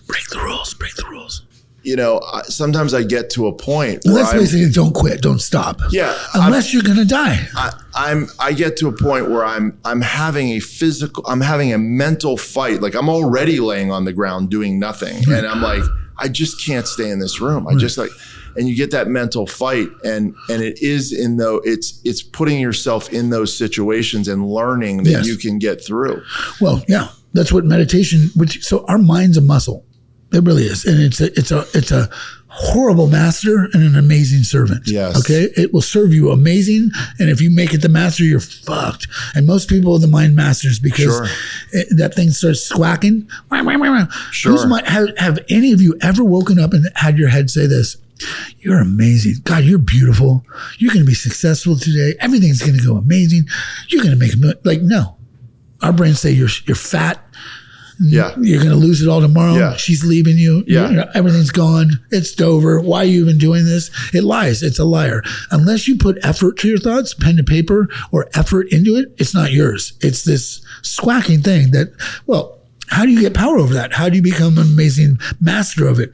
Break the rules. You know, sometimes I get to a point where that's basically don't quit, don't stop. Yeah. Unless you're going to die. I get to a point where I'm having a mental fight. Like I'm already laying on the ground doing nothing. Right. And I'm like, I just can't stay in this room. And you get that mental fight, and it's putting yourself in those situations and learning that you can get through. Well, yeah, that's what meditation. So our mind's a muscle. It really is, and it's a horrible master and an amazing servant. Yes. Okay, it will serve you amazing, and if you make it the master, you're fucked. And most people are the mind masters because that thing starts squawking. Sure. Have any of you ever woken up and had your head say this? You're amazing. God, you're beautiful. You're going to be successful today. Everything's going to go amazing. You're going to make no. Our brains say you're fat. Yeah. You're going to lose it all tomorrow. Yeah. She's leaving you. Yeah. Everything's gone. It's over. Why are you even doing this? It lies. It's a liar. Unless you put effort to your thoughts, pen to paper, or effort into it, it's not yours. It's this squawking thing how do you get power over that? How do you become an amazing master of it?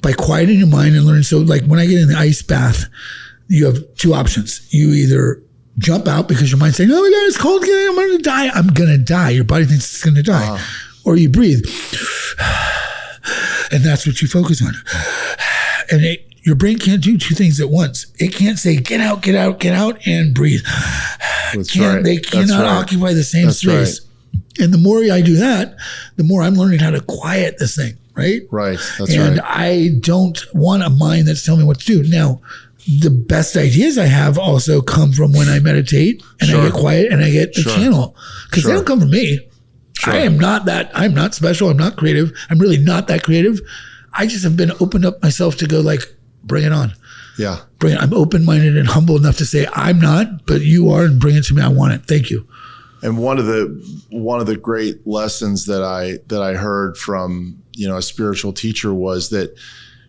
By quieting your mind and learning. So like when I get in the ice bath, you have two options. You either jump out because your mind's saying, oh my God, it's cold again. I'm going to die. I'm going to die. Your body thinks it's going to die. Or you breathe. And that's what you focus on. And your brain can't do two things at once. It can't say, get out, and breathe. They cannot occupy the same space. Right. And the more I do that, the more I'm learning how to quiet this thing, right? Right, and I don't want a mind that's telling me what to do. Now, the best ideas I have also come from when I meditate and I get quiet and I get the channel. Because they don't come from me. Sure. I'm not special. I'm not creative. I'm really not that creative. I just have been opened up myself to go like, bring it on. Yeah. Bring it. I'm open-minded and humble enough to say, I'm not, but you are, and bring it to me. I want it. Thank you. And one of the great lessons that I heard from, you know, a spiritual teacher was that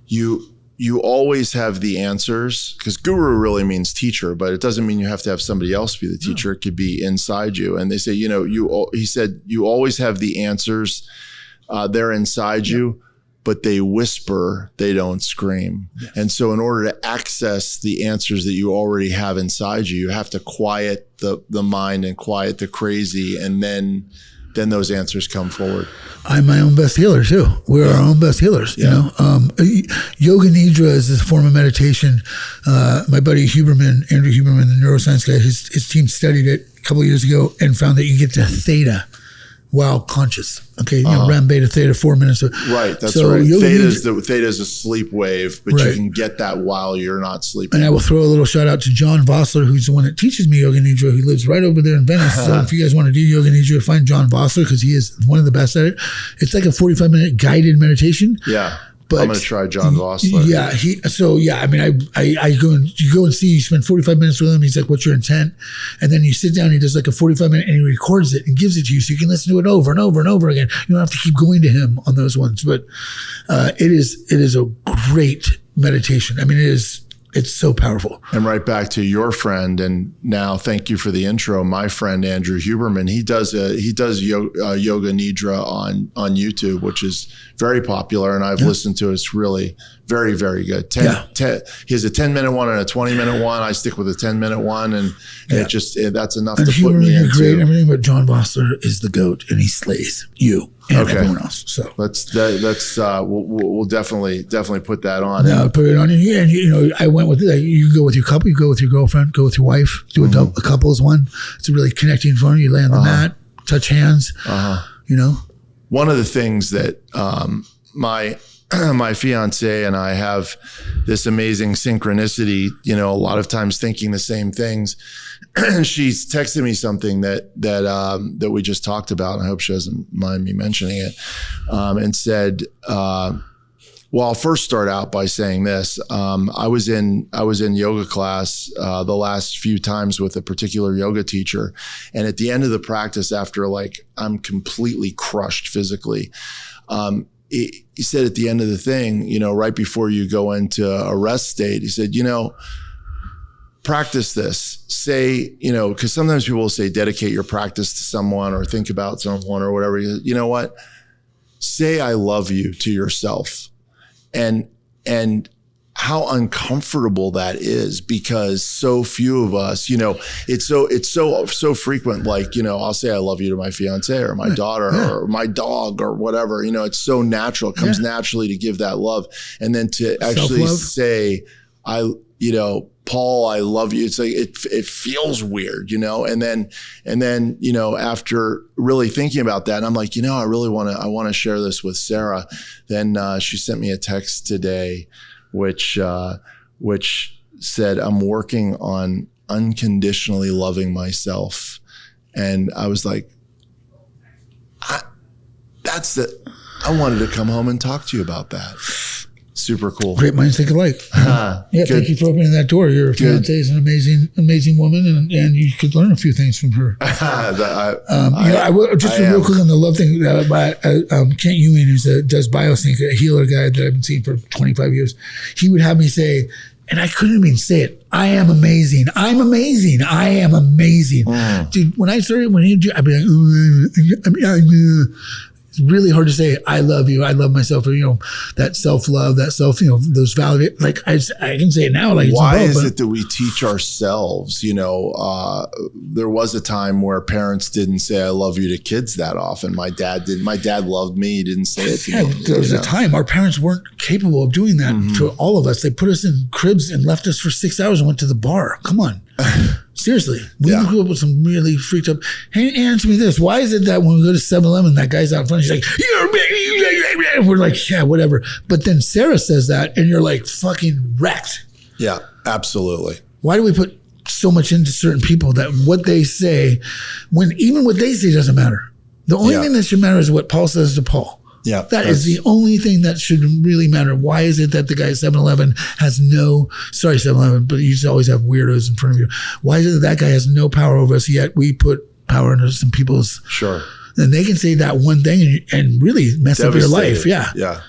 you always have the answers, because guru really means teacher, but it doesn't mean you have to have somebody else be the teacher. No. It could be inside you. And they say, you know, he said, you always have the answers. They're inside you, but they whisper, they don't scream. Yes. And so in order to access the answers that you already have inside you, you have to quiet the mind and quiet the crazy. And then those answers come forward. I'm my own best healer too. We're our own best healers. You know, Yoga Nidra is this form of meditation. My buddy Andrew Huberman, the neuroscience guy, his team studied it a couple of years ago and found that you get to theta while conscious. Okay, you know, REM, beta, theta, 4 minutes. Right, that's right. Theta is a sleep wave, but you can get that while you're not sleeping. And I will throw a little shout out to John Vossler, who's the one that teaches me Yoga Nidra. He lives right over there in Venice. So if you guys want to do Yoga Nidra, find John Vossler because he is one of the best at it. It's like a 45-minute guided meditation. Yeah. But I'm going to try John Vossler. Yeah. I mean, I go and see, you spend 45 minutes with him. He's like, what's your intent? And then you sit down, he does like a 45-minute and he records it and gives it to you so you can listen to it over and over and over again. You don't have to keep going to him on those ones, but it is a great meditation. I mean, it's so powerful. And right back to your friend, and now thank you for the intro. My friend Andrew Huberman, he does Yoga Nidra on YouTube, which is very popular, and I've listened to it. It's really very, very good. He has a 10-minute one and a 20-minute one. I stick with a 10-minute one, and that's enough to put me into. Great and everything, but John Vossler is the GOAT, and he slays you and everyone else. So we'll definitely put that on. Yeah, put it on. And you know, I went with it. You go with your couple, you go with your girlfriend, go with your wife, do a couples one. It's a really connecting fun. You lay on the mat, touch hands, you know. one of the things that my fiance and I have this amazing synchronicity, you know, a lot of times thinking the same things. She's texted me something that we just talked about. I hope she doesn't mind me mentioning it. And said, well, I'll first start out by saying this. I was in yoga class the last few times with a particular yoga teacher. And at the end of the practice, after like I'm completely crushed physically, he said at the end of the thing, you know, right before you go into a rest state, he said, you know, practice this. Say, you know, because sometimes people will say dedicate your practice to someone or think about someone or whatever. You know what? Say I love you to yourself. And how uncomfortable that is, because so few of us, you know, it's so frequent. Like, you know, I'll say I love you to my fiance or my daughter or my dog or whatever, you know, it's so natural. It comes naturally to give that love. And then to actually Self-love. say, you know, Paul, I love you. It's like, it feels weird, you know? And then, you know, after really thinking about that, and I'm like, you know, I want to share this with Sarah. Then, she sent me a text today, which said, I'm working on unconditionally loving myself. And I was like, I wanted to come home and talk to you about that. Super cool. Great minds think alike. Yeah, thank you for opening that door. Your fiance is an amazing woman, and you could learn a few things from her. Real quick on the love thing. Kent Ewing, who does biosync, a healer guy that I've been seeing for 25 years, he would have me say, and I couldn't even say it, I am amazing. I'm amazing. I am amazing. Dude, when he'd do, I'd be like, it's really hard to say, I love you. I love myself. Or, you know, that self-love, that self, you know, those validate. Like I can say it now. Like, why is it that we teach ourselves? You know, there was a time where parents didn't say I love you to kids that often. My dad didn't. My dad loved me. He didn't say it to me. There was a time our parents weren't capable of doing that to all of us. They put us in cribs and left us for 6 hours and went to the bar. Come on. Seriously, we grew up with some really freaked up. Hey, answer me this. Why is it that when we go to 7-Eleven, that guy's out front, he's like, and we're like, yeah, whatever. But then Sarah says that and you're like fucking wrecked. Yeah, absolutely. Why do we put so much into certain people that what they say, when even what they say doesn't matter? The only thing that should matter is what Paul says to Paul. Yeah, that is the only thing that should really matter. Why is it that the guy at 7-Eleven has 7-Eleven, but you used to always have weirdos in front of you. Why is it that guy has no power over us, yet we put power into some people's... Sure. And they can say that one thing and really mess up your life. Yeah. Yeah.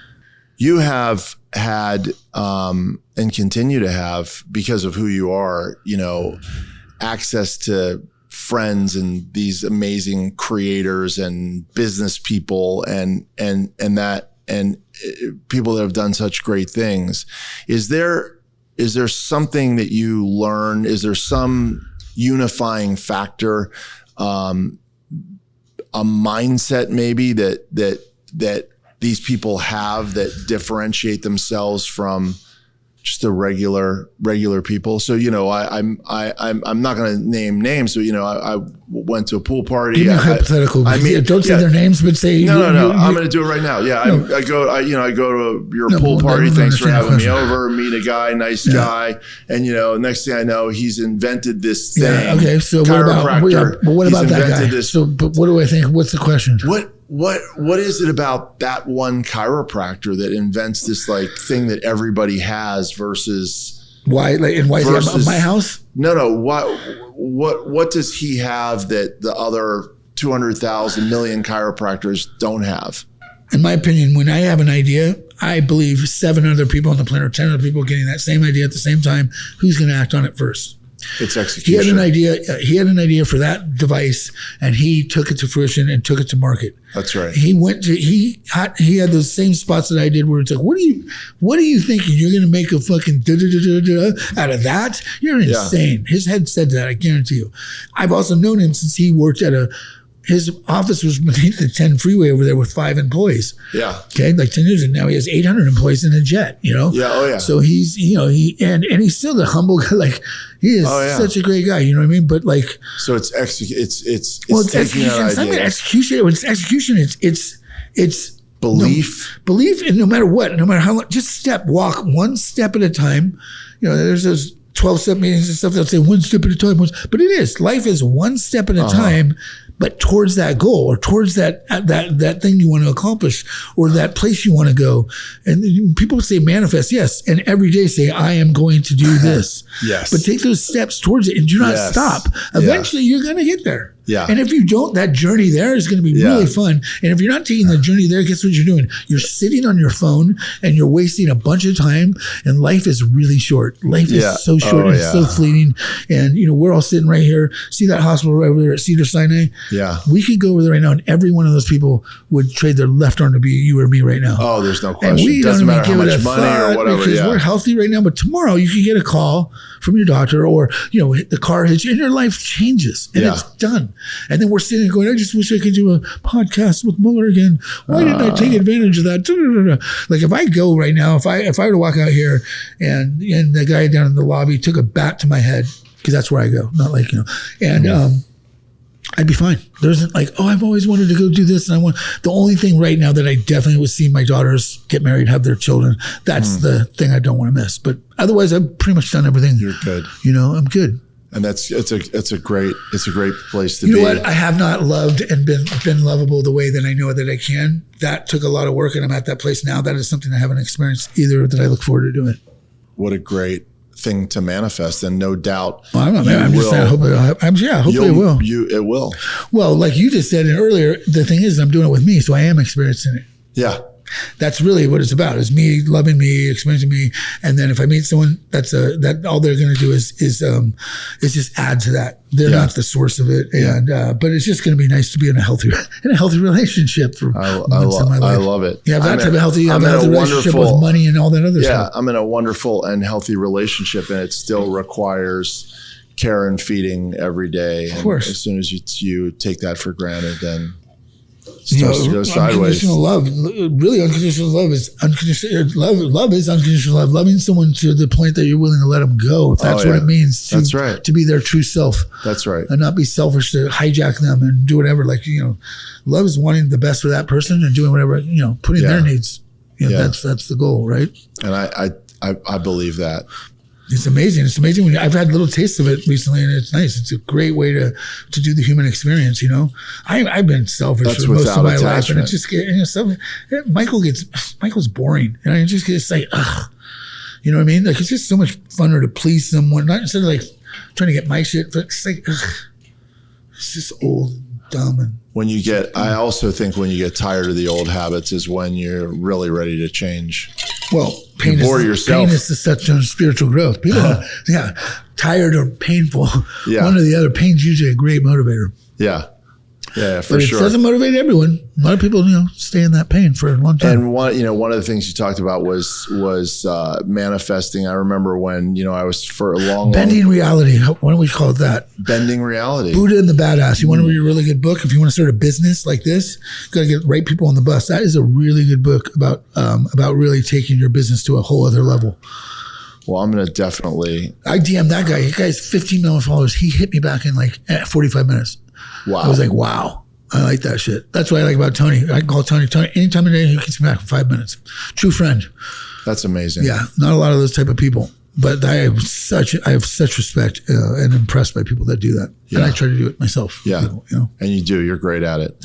You have had, and continue to have, because of who you are, you know, access to friends and these amazing creators and business people and people that have done such great things. Is there something that you learn? Is there some unifying factor, a mindset maybe that these people have that differentiate themselves from just the regular people? So, you know, I'm not going to name names, but, you know, I went to a pool party. Give me a hypothetical. Don't say their names, but say no. I'm going to do it right now. Yeah, I go to your pool party. Thanks for having me over. Meet a guy, nice guy, and you know, next thing I know, he's invented this thing. Yeah. Okay. So what about that guy? But what do I think? What's the question? What is it about that one chiropractor that invents this like thing that everybody has versus why? Like, and why is he at my house? No. What does he have that the other 200,000 million chiropractors don't have? In my opinion, when I have an idea, I believe 7 other people on the planet or 10 other people getting that same idea at the same time. Who's going to act on it first? It's execution. He had an idea for that device, and he took it to fruition and took it to market. That's right. He had those same spots that I did, where it's like, what are you thinking? You're going to make a fucking out of that? You're insane. His head said that, I guarantee you. I've also known him since he worked at his office was beneath the 10 freeway over there with 5 employees. Yeah. Okay. Like 10 years ago now, he has 800 employees in a jet, you know? Yeah. Oh yeah. So he's, you know, and he's still the humble guy. Like he is such a great guy, you know what I mean? But like, so it's taking execution. that idea. Execution. It's execution. It's belief, and no matter what, no matter how long, just walk one step at a time. You know, there's those 12-step meetings and stuff that say one step at a time. But it is. Life is one step at a time, but towards that goal or towards that thing you want to accomplish or that place you want to go. And people say manifest, yes. And every day say, I am going to do this. Yes. But take those steps towards it and do not stop. Eventually you're going to get there. Yeah. And if you don't, that journey there is going to be really fun. And if you're not taking the journey there, guess what you're doing? You're sitting on your phone and you're wasting a bunch of time. And life is really short. Life is so short and so fleeting. And, you know, we're all sitting right here. See that hospital right over there at Cedars-Sinai? Yeah. We could go over there right now and every one of those people would trade their left arm to be you or me right now. Oh, there's no question. And we doesn't don't matter how much money or whatever. Because we're healthy right now. But tomorrow you could get a call from your doctor or, you know, the car hits you and your life changes and it's done. And then we're sitting there going, I just wish I could do a podcast with Muller again. Why didn't I take advantage of that? Like if I go right now, if I were to walk out here and the guy down in the lobby took a bat to my head, because that's where I go, not like, you know, and I'd be fine. There isn't like, oh, I've always wanted to go do this. And the only thing right now that I definitely would see my daughters get married, have their children. That's the thing I don't want to miss. But otherwise, I've pretty much done everything. You're good. You know, I'm good. And it's a great place to be. You know what? I have not loved and been lovable the way that I know that I can. That took a lot of work and I'm at that place now. That is something I haven't experienced either that I look forward to doing. What a great thing to manifest, and no doubt. Well, I'm just saying, hopefully it will. It will. Well, like you just said earlier, the thing is I'm doing it with me, so I am experiencing it. Yeah. That's really what it's about, is me loving me, experiencing me. And then if I meet someone, that all they're going to do is just add to that. They're not the source of it. And, but it's just going to be nice to be in a healthy relationship for once in my life. I love it. You have that type of healthy relationship with money and all that other stuff. Yeah. I'm in a wonderful and healthy relationship, and it still requires care and feeding every day. Of course. And as soon as you take that for granted, then starts to go sideways. Unconditional love, really unconditional love is unconditional love. Love is unconditional love. Loving someone to the point that you're willing to let them go. If that's what it means to be their true self. That's right. And not be selfish to hijack them and do whatever. Like, you know, love is wanting the best for that person and doing whatever, you know, putting their needs. You know, that's the goal, right? And I believe that. It's amazing. It's amazing when I've had little tastes of it recently, and it's nice. It's a great way to do the human experience. You know, I've been selfish for most of my life, and it's just Michael's boring, and I just get like, ugh, you know what I mean? Like it's just so much funner to please someone, not instead of like trying to get my shit. But it's like, ugh, it's just old, dumb, and. I also think when you get tired of the old habits is when you're really ready to change. Well, pain is such a spiritual growth. People, tired or painful. Yeah. One or the other. Pain's usually a great motivator. Yeah. Yeah, for sure. But it doesn't motivate everyone. A lot of people, you know, stay in that pain for a long time. And one of the things you talked about was manifesting. I remember when, you know, I was for a long bending reality. Why don't we call it that? Bending reality. Buddha and the Badass. You want to read a really good book? If you want to start a business like this, you got to get right people on the bus. That is a really good book about really taking your business to a whole other level. Well, I'm going to definitely. I DM'd that guy. He has 15 million followers. He hit me back in like 45 minutes. Wow. I was like, wow, I like that shit. That's what I like about Tony. I can call Tony. Anytime of the day, he gets me back in 5 minutes. True friend. That's amazing. Yeah. Not a lot of those type of people. But I have such respect and impressed by people that do that. Yeah. And I try to do it myself. Yeah. You know? And you do. You're great at it.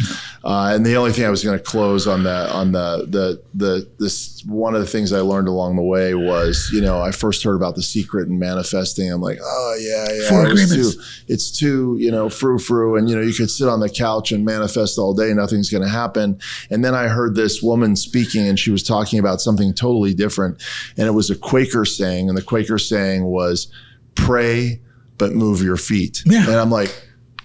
And the only thing I was going to close on this one of the things I learned along the way was, you know, I first heard about The Secret and manifesting. I'm like, oh yeah. 4 agreements. It's too, you know, frou-frou. And, you know, you could sit on the couch and manifest all day. Nothing's going to happen. And then I heard this woman speaking and she was talking about something totally different. And it was a Quaker saying. And the Quaker saying was, pray, but move your feet. Yeah. And I'm like,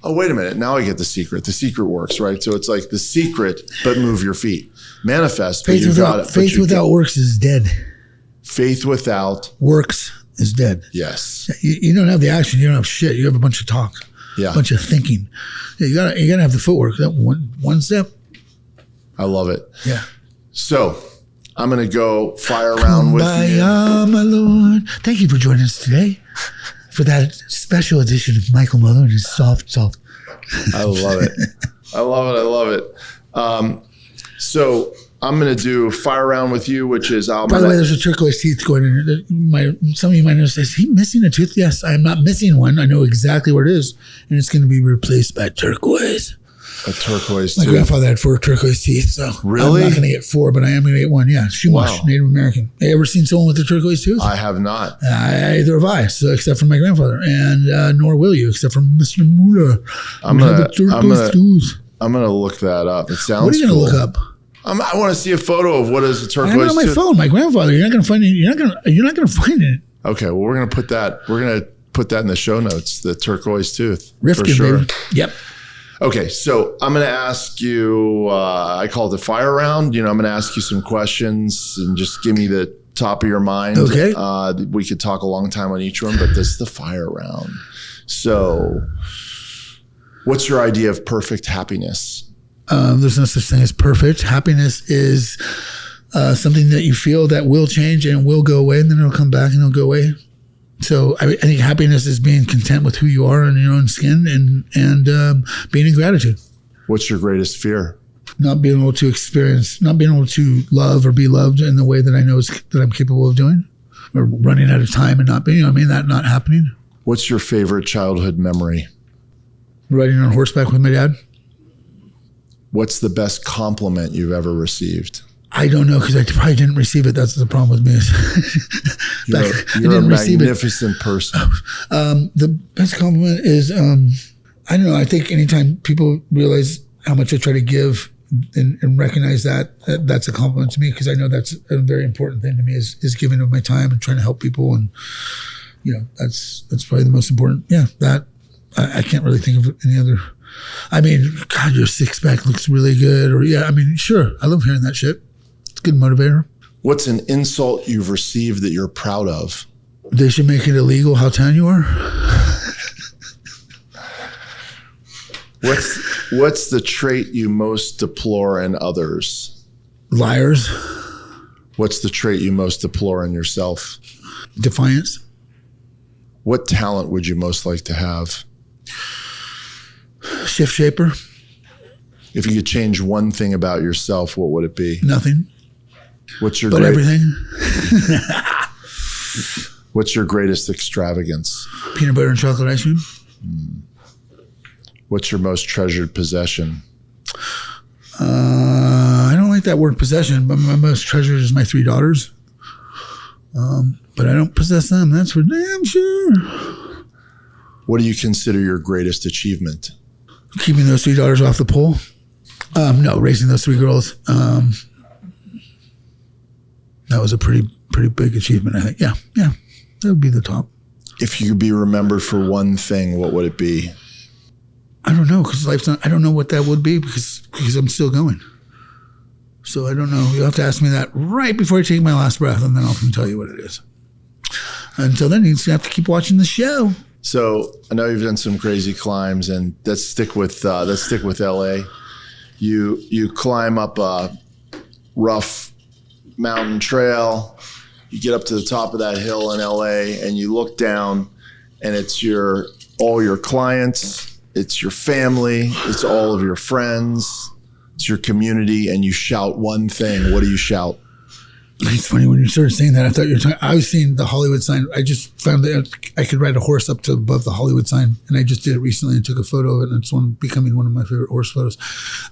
oh, wait a minute. Now I get The Secret. The Secret works, right? So it's like The Secret, but move your feet. Manifest. Faith without works is dead. Faith without works is dead. Yes. You don't have the action. You don't have shit. You have a bunch of talk. Yeah. A bunch of thinking. You gotta have the footwork. That one step. I love it. Yeah. So I'm going to go fire around with you. My Lord. Thank you for joining us today for that special edition of Michael Muller and his soft. I love it. I love it. So I'm going to do fire round with you, which is... By the way, there's a turquoise teeth going in. Some of you might notice, is he missing a tooth? Yes, I'm not missing one. I know exactly where it is. And it's going to be replaced by turquoise. A turquoise My tooth. grandfather had 4 turquoise teeth, so really? I'm not going to get 4, but I am going to get 1. Yeah, Chumash, Native American. Have you ever seen someone with a turquoise tooth? I have not. Either have I, so, except for my grandfather, and nor will you, except for Mr. Muller. I'm gonna look that up. It sounds. What are you cool. gonna look up? I want to see a photo of what is a turquoise. I have it on my tooth. phone. My grandfather. You're not gonna find it. You're not gonna find it. Okay, well we're gonna put that in the show notes. The turquoise tooth. Rifkin, for sure. baby. Yep. Okay, so I'm going to ask you, I call it the fire round. I'm going to ask you some questions and just give me the top of your mind. Okay. We could talk a long time on each one, but this is the fire round. So what's your idea of perfect happiness? There's no such thing as perfect. Happiness is something that you feel that will change and will go away, and then it'll come back and it'll go away. So I think happiness is being content with who you are in your own skin and being in gratitude. What's your greatest fear? Not being able to love or be loved in the way that I know that I'm capable of doing, or running out of time and not being, that not happening. What's your favorite childhood memory? Riding on horseback with my dad. What's the best compliment you've ever received? I don't know, because I probably didn't receive it. That's the problem with me. You're a magnificent person. The best compliment is, I don't know. I think anytime people realize how much I try to give and recognize that's a compliment to me, because I know that's a very important thing to me is giving of my time and trying to help people. And, that's probably the most important. Yeah, that I can't really think of any other. I mean, God, your six pack looks really good. Or sure. I love hearing that shit. It's a good motivator. What's an insult you've received that you're proud of? They should make it illegal how tan you are. What's the trait you most deplore in others? Liars. What's the trait you most deplore in yourself? Defiance. What talent would you most like to have? Shift shaper. If you could change one thing about yourself, what would it be? Nothing. Everything. Everything. What's your greatest extravagance? Peanut butter and chocolate ice cream. What's your most treasured possession? I don't like that word possession, but my most treasured is my 3 daughters. But I don't possess them. That's for damn sure. What do you consider your greatest achievement? Keeping those 3 daughters off the pole. No, raising those 3 girls. That was a pretty big achievement, I think. Yeah, that would be the top. If you could be remembered for one thing, what would it be? I don't know, because life's not. I don't know what that would be because I'm still going. So I don't know. You'll have to ask me that right before I take my last breath, and then I'll tell you what it is. Until then, you just have to keep watching the show. So I know you've done some crazy climbs, and let's stick with LA. You climb up a rough mountain trail. You get up to the top of that hill in LA, and you look down, and it's all your clients, it's your family, it's all of your friends, it's your community, and you shout one thing. What do you shout? It's funny when you started saying that. I thought you were talking. I was seeing the Hollywood sign. I just found that I could ride a horse up to above the Hollywood sign, and I just did it recently and took a photo of it, and it's becoming one of my favorite horse photos.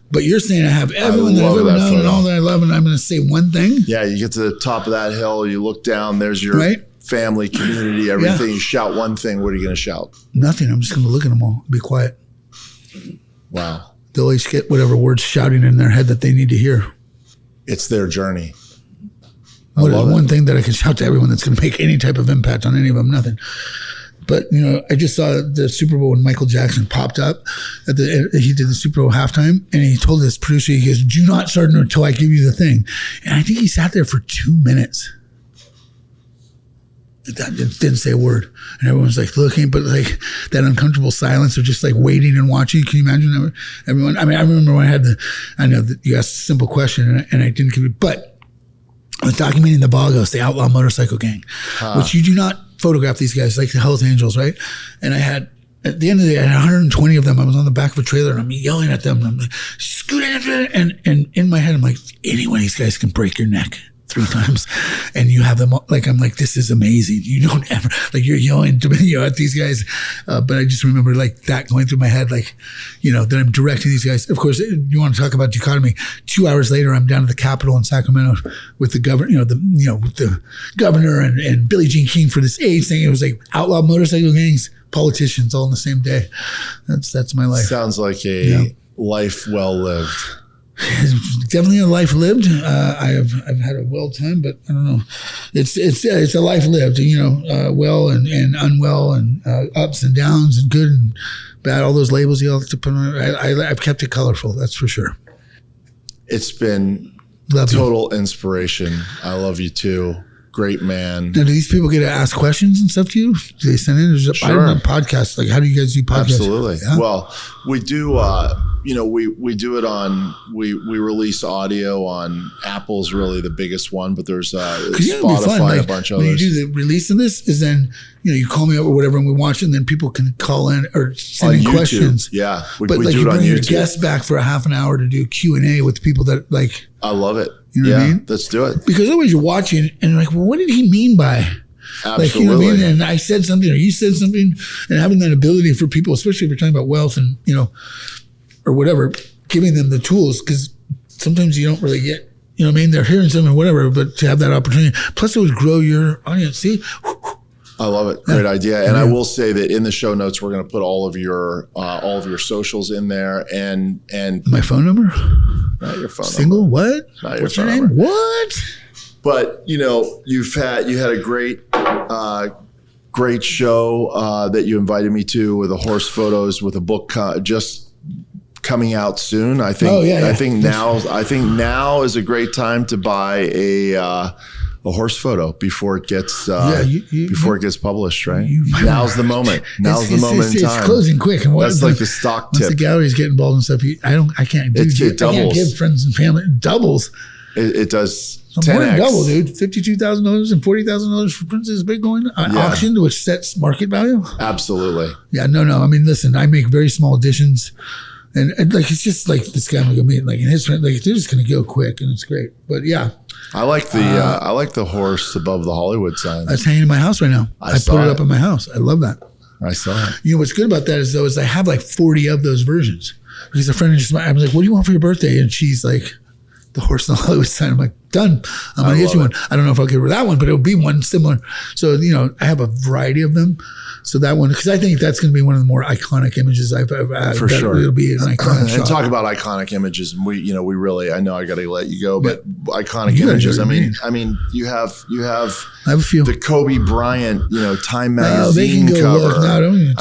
But you're saying I have everyone that I've ever known and all that I love, and I'm going to say one thing? Yeah, you get to the top of that hill, you look down, there's your family, community, everything. Yeah. You shout one thing. What are you going to shout? Nothing. I'm just going to look at them all, be quiet. Wow. They'll each get whatever words shouting in their head that they need to hear. It's their journey. One thing that I can shout to everyone that's going to make any type of impact on any of them, nothing. But, I just saw the Super Bowl when Michael Jackson popped up. He did the Super Bowl halftime, and he told his producer, he goes, "Do not start until I give you the thing." And I think he sat there for 2 minutes. Didn't say a word. And everyone's like looking, but like that uncomfortable silence of just like waiting and watching. Can you imagine that? Everyone, I remember when I know that you asked a simple question and I didn't give it, but I was documenting the Vagos, the outlaw motorcycle gang, which you do not photograph these guys like the Hells Angels, right? And I had at the end of the day, I had 120 of them. I was on the back of a trailer and I'm yelling at them. And I'm like, scoot in. And in my head, I'm like, any one of these guys can break your neck 3 times. And you have them like, I'm like, this is amazing. You don't ever, like you're yelling to me, at these guys. But I just remember like that going through my head, like, that I'm directing these guys. Of course, you want to talk about dichotomy. 2 hours later, I'm down at the Capitol in Sacramento with the governor, with the governor and Billie Jean King for this AIDS thing. It was like outlaw motorcycle gangs, politicians all in the same day. That's my life. Sounds like a life well lived. Definitely a life lived. I've had a well time, but I don't know. It's a life lived. Well and unwell and ups and downs and good and bad. All those labels you all have to put on. I've kept it colorful. That's for sure. It's been total inspiration. I love you too. Great man. Now, do these people get to ask questions and stuff to you? Do they send in? Sure. I don't know podcasts. Like, how do you guys do podcasts? Absolutely. Yeah? Well, we do. We do it on. We release audio on Apple's really the biggest one, but there's Spotify and a bunch of others. When you do the release of this, is then you call me up or whatever, and we watch it, and then people can call in or send in questions. Yeah, we do it on YouTube. Your guests back for a half an hour to do Q&A with the people that like. I love it. You know what I mean? Let's do it. Because otherwise you're watching and you're like, well, what did he mean by? Absolutely. Like, you know what I mean? And I said something or you said something, and having that ability for people, especially if you're talking about wealth and, or whatever, giving them the tools, because sometimes you don't really get, they're hearing something, whatever, but to have that opportunity. Plus it would grow your audience. See? I love it. Great idea. And I will say that in the show notes, we're going to put all of your socials in there and my phone number. Not your phone Single number. What? Not your What's phone your name? number. What? But you had a great show that you invited me to with the horse photos with a book just coming out soon. I think. Oh, yeah. I think now is a great time to buy a horse photo before it gets it gets published, right? Now's the moment. Now's the moment in time. It's closing quick. And that's like the stock tip. Once the galleries get involved and stuff, I can't give friends and family doubles. It does 10x. More than double, dude. $52,000 and $40,000 for Princess Bitcoin auction, which sets market value. Absolutely. Yeah, no. I mean, listen, I make very small additions. And like, it's just like this guy I'm gonna meet, like, and his friend, like, they're just gonna go quick, and it's great. But yeah, I like the horse above the Hollywood sign. That's hanging in my house right now. I put it up in my house. I love that. I saw it. What's good about that is I have like 40 of those versions. Because a friend I was like, "What do you want for your birthday?" And she's like, "The horse on the Hollywood sign." I'm like, "Done. I'm gonna get you one." I don't know if I'll give her that one, but it'll be one similar. So I have a variety of them. So that one, because I think that's going to be one of the more iconic images I've ever had. For sure. It'll be an iconic shot. And talk about iconic images. And we really, I know I got to let you go, but iconic images. I mean, you have I have a few. The Kobe Bryant, Time magazine cover.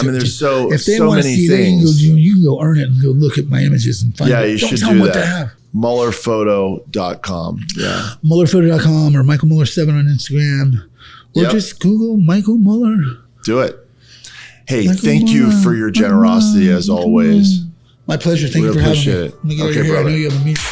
There's so if they so want many to see things. You can go earn it and go look at my images and find it. Yeah, you should do that. MullerPhoto.com. Yeah. MullerPhoto.com or Michael Muller 7 on Instagram. Or just Google Michael Muller. Do it. Hey, thank you for your generosity as always. My pleasure. Thank you for having me. Appreciate it. Okay, brother. I know you have a meeting.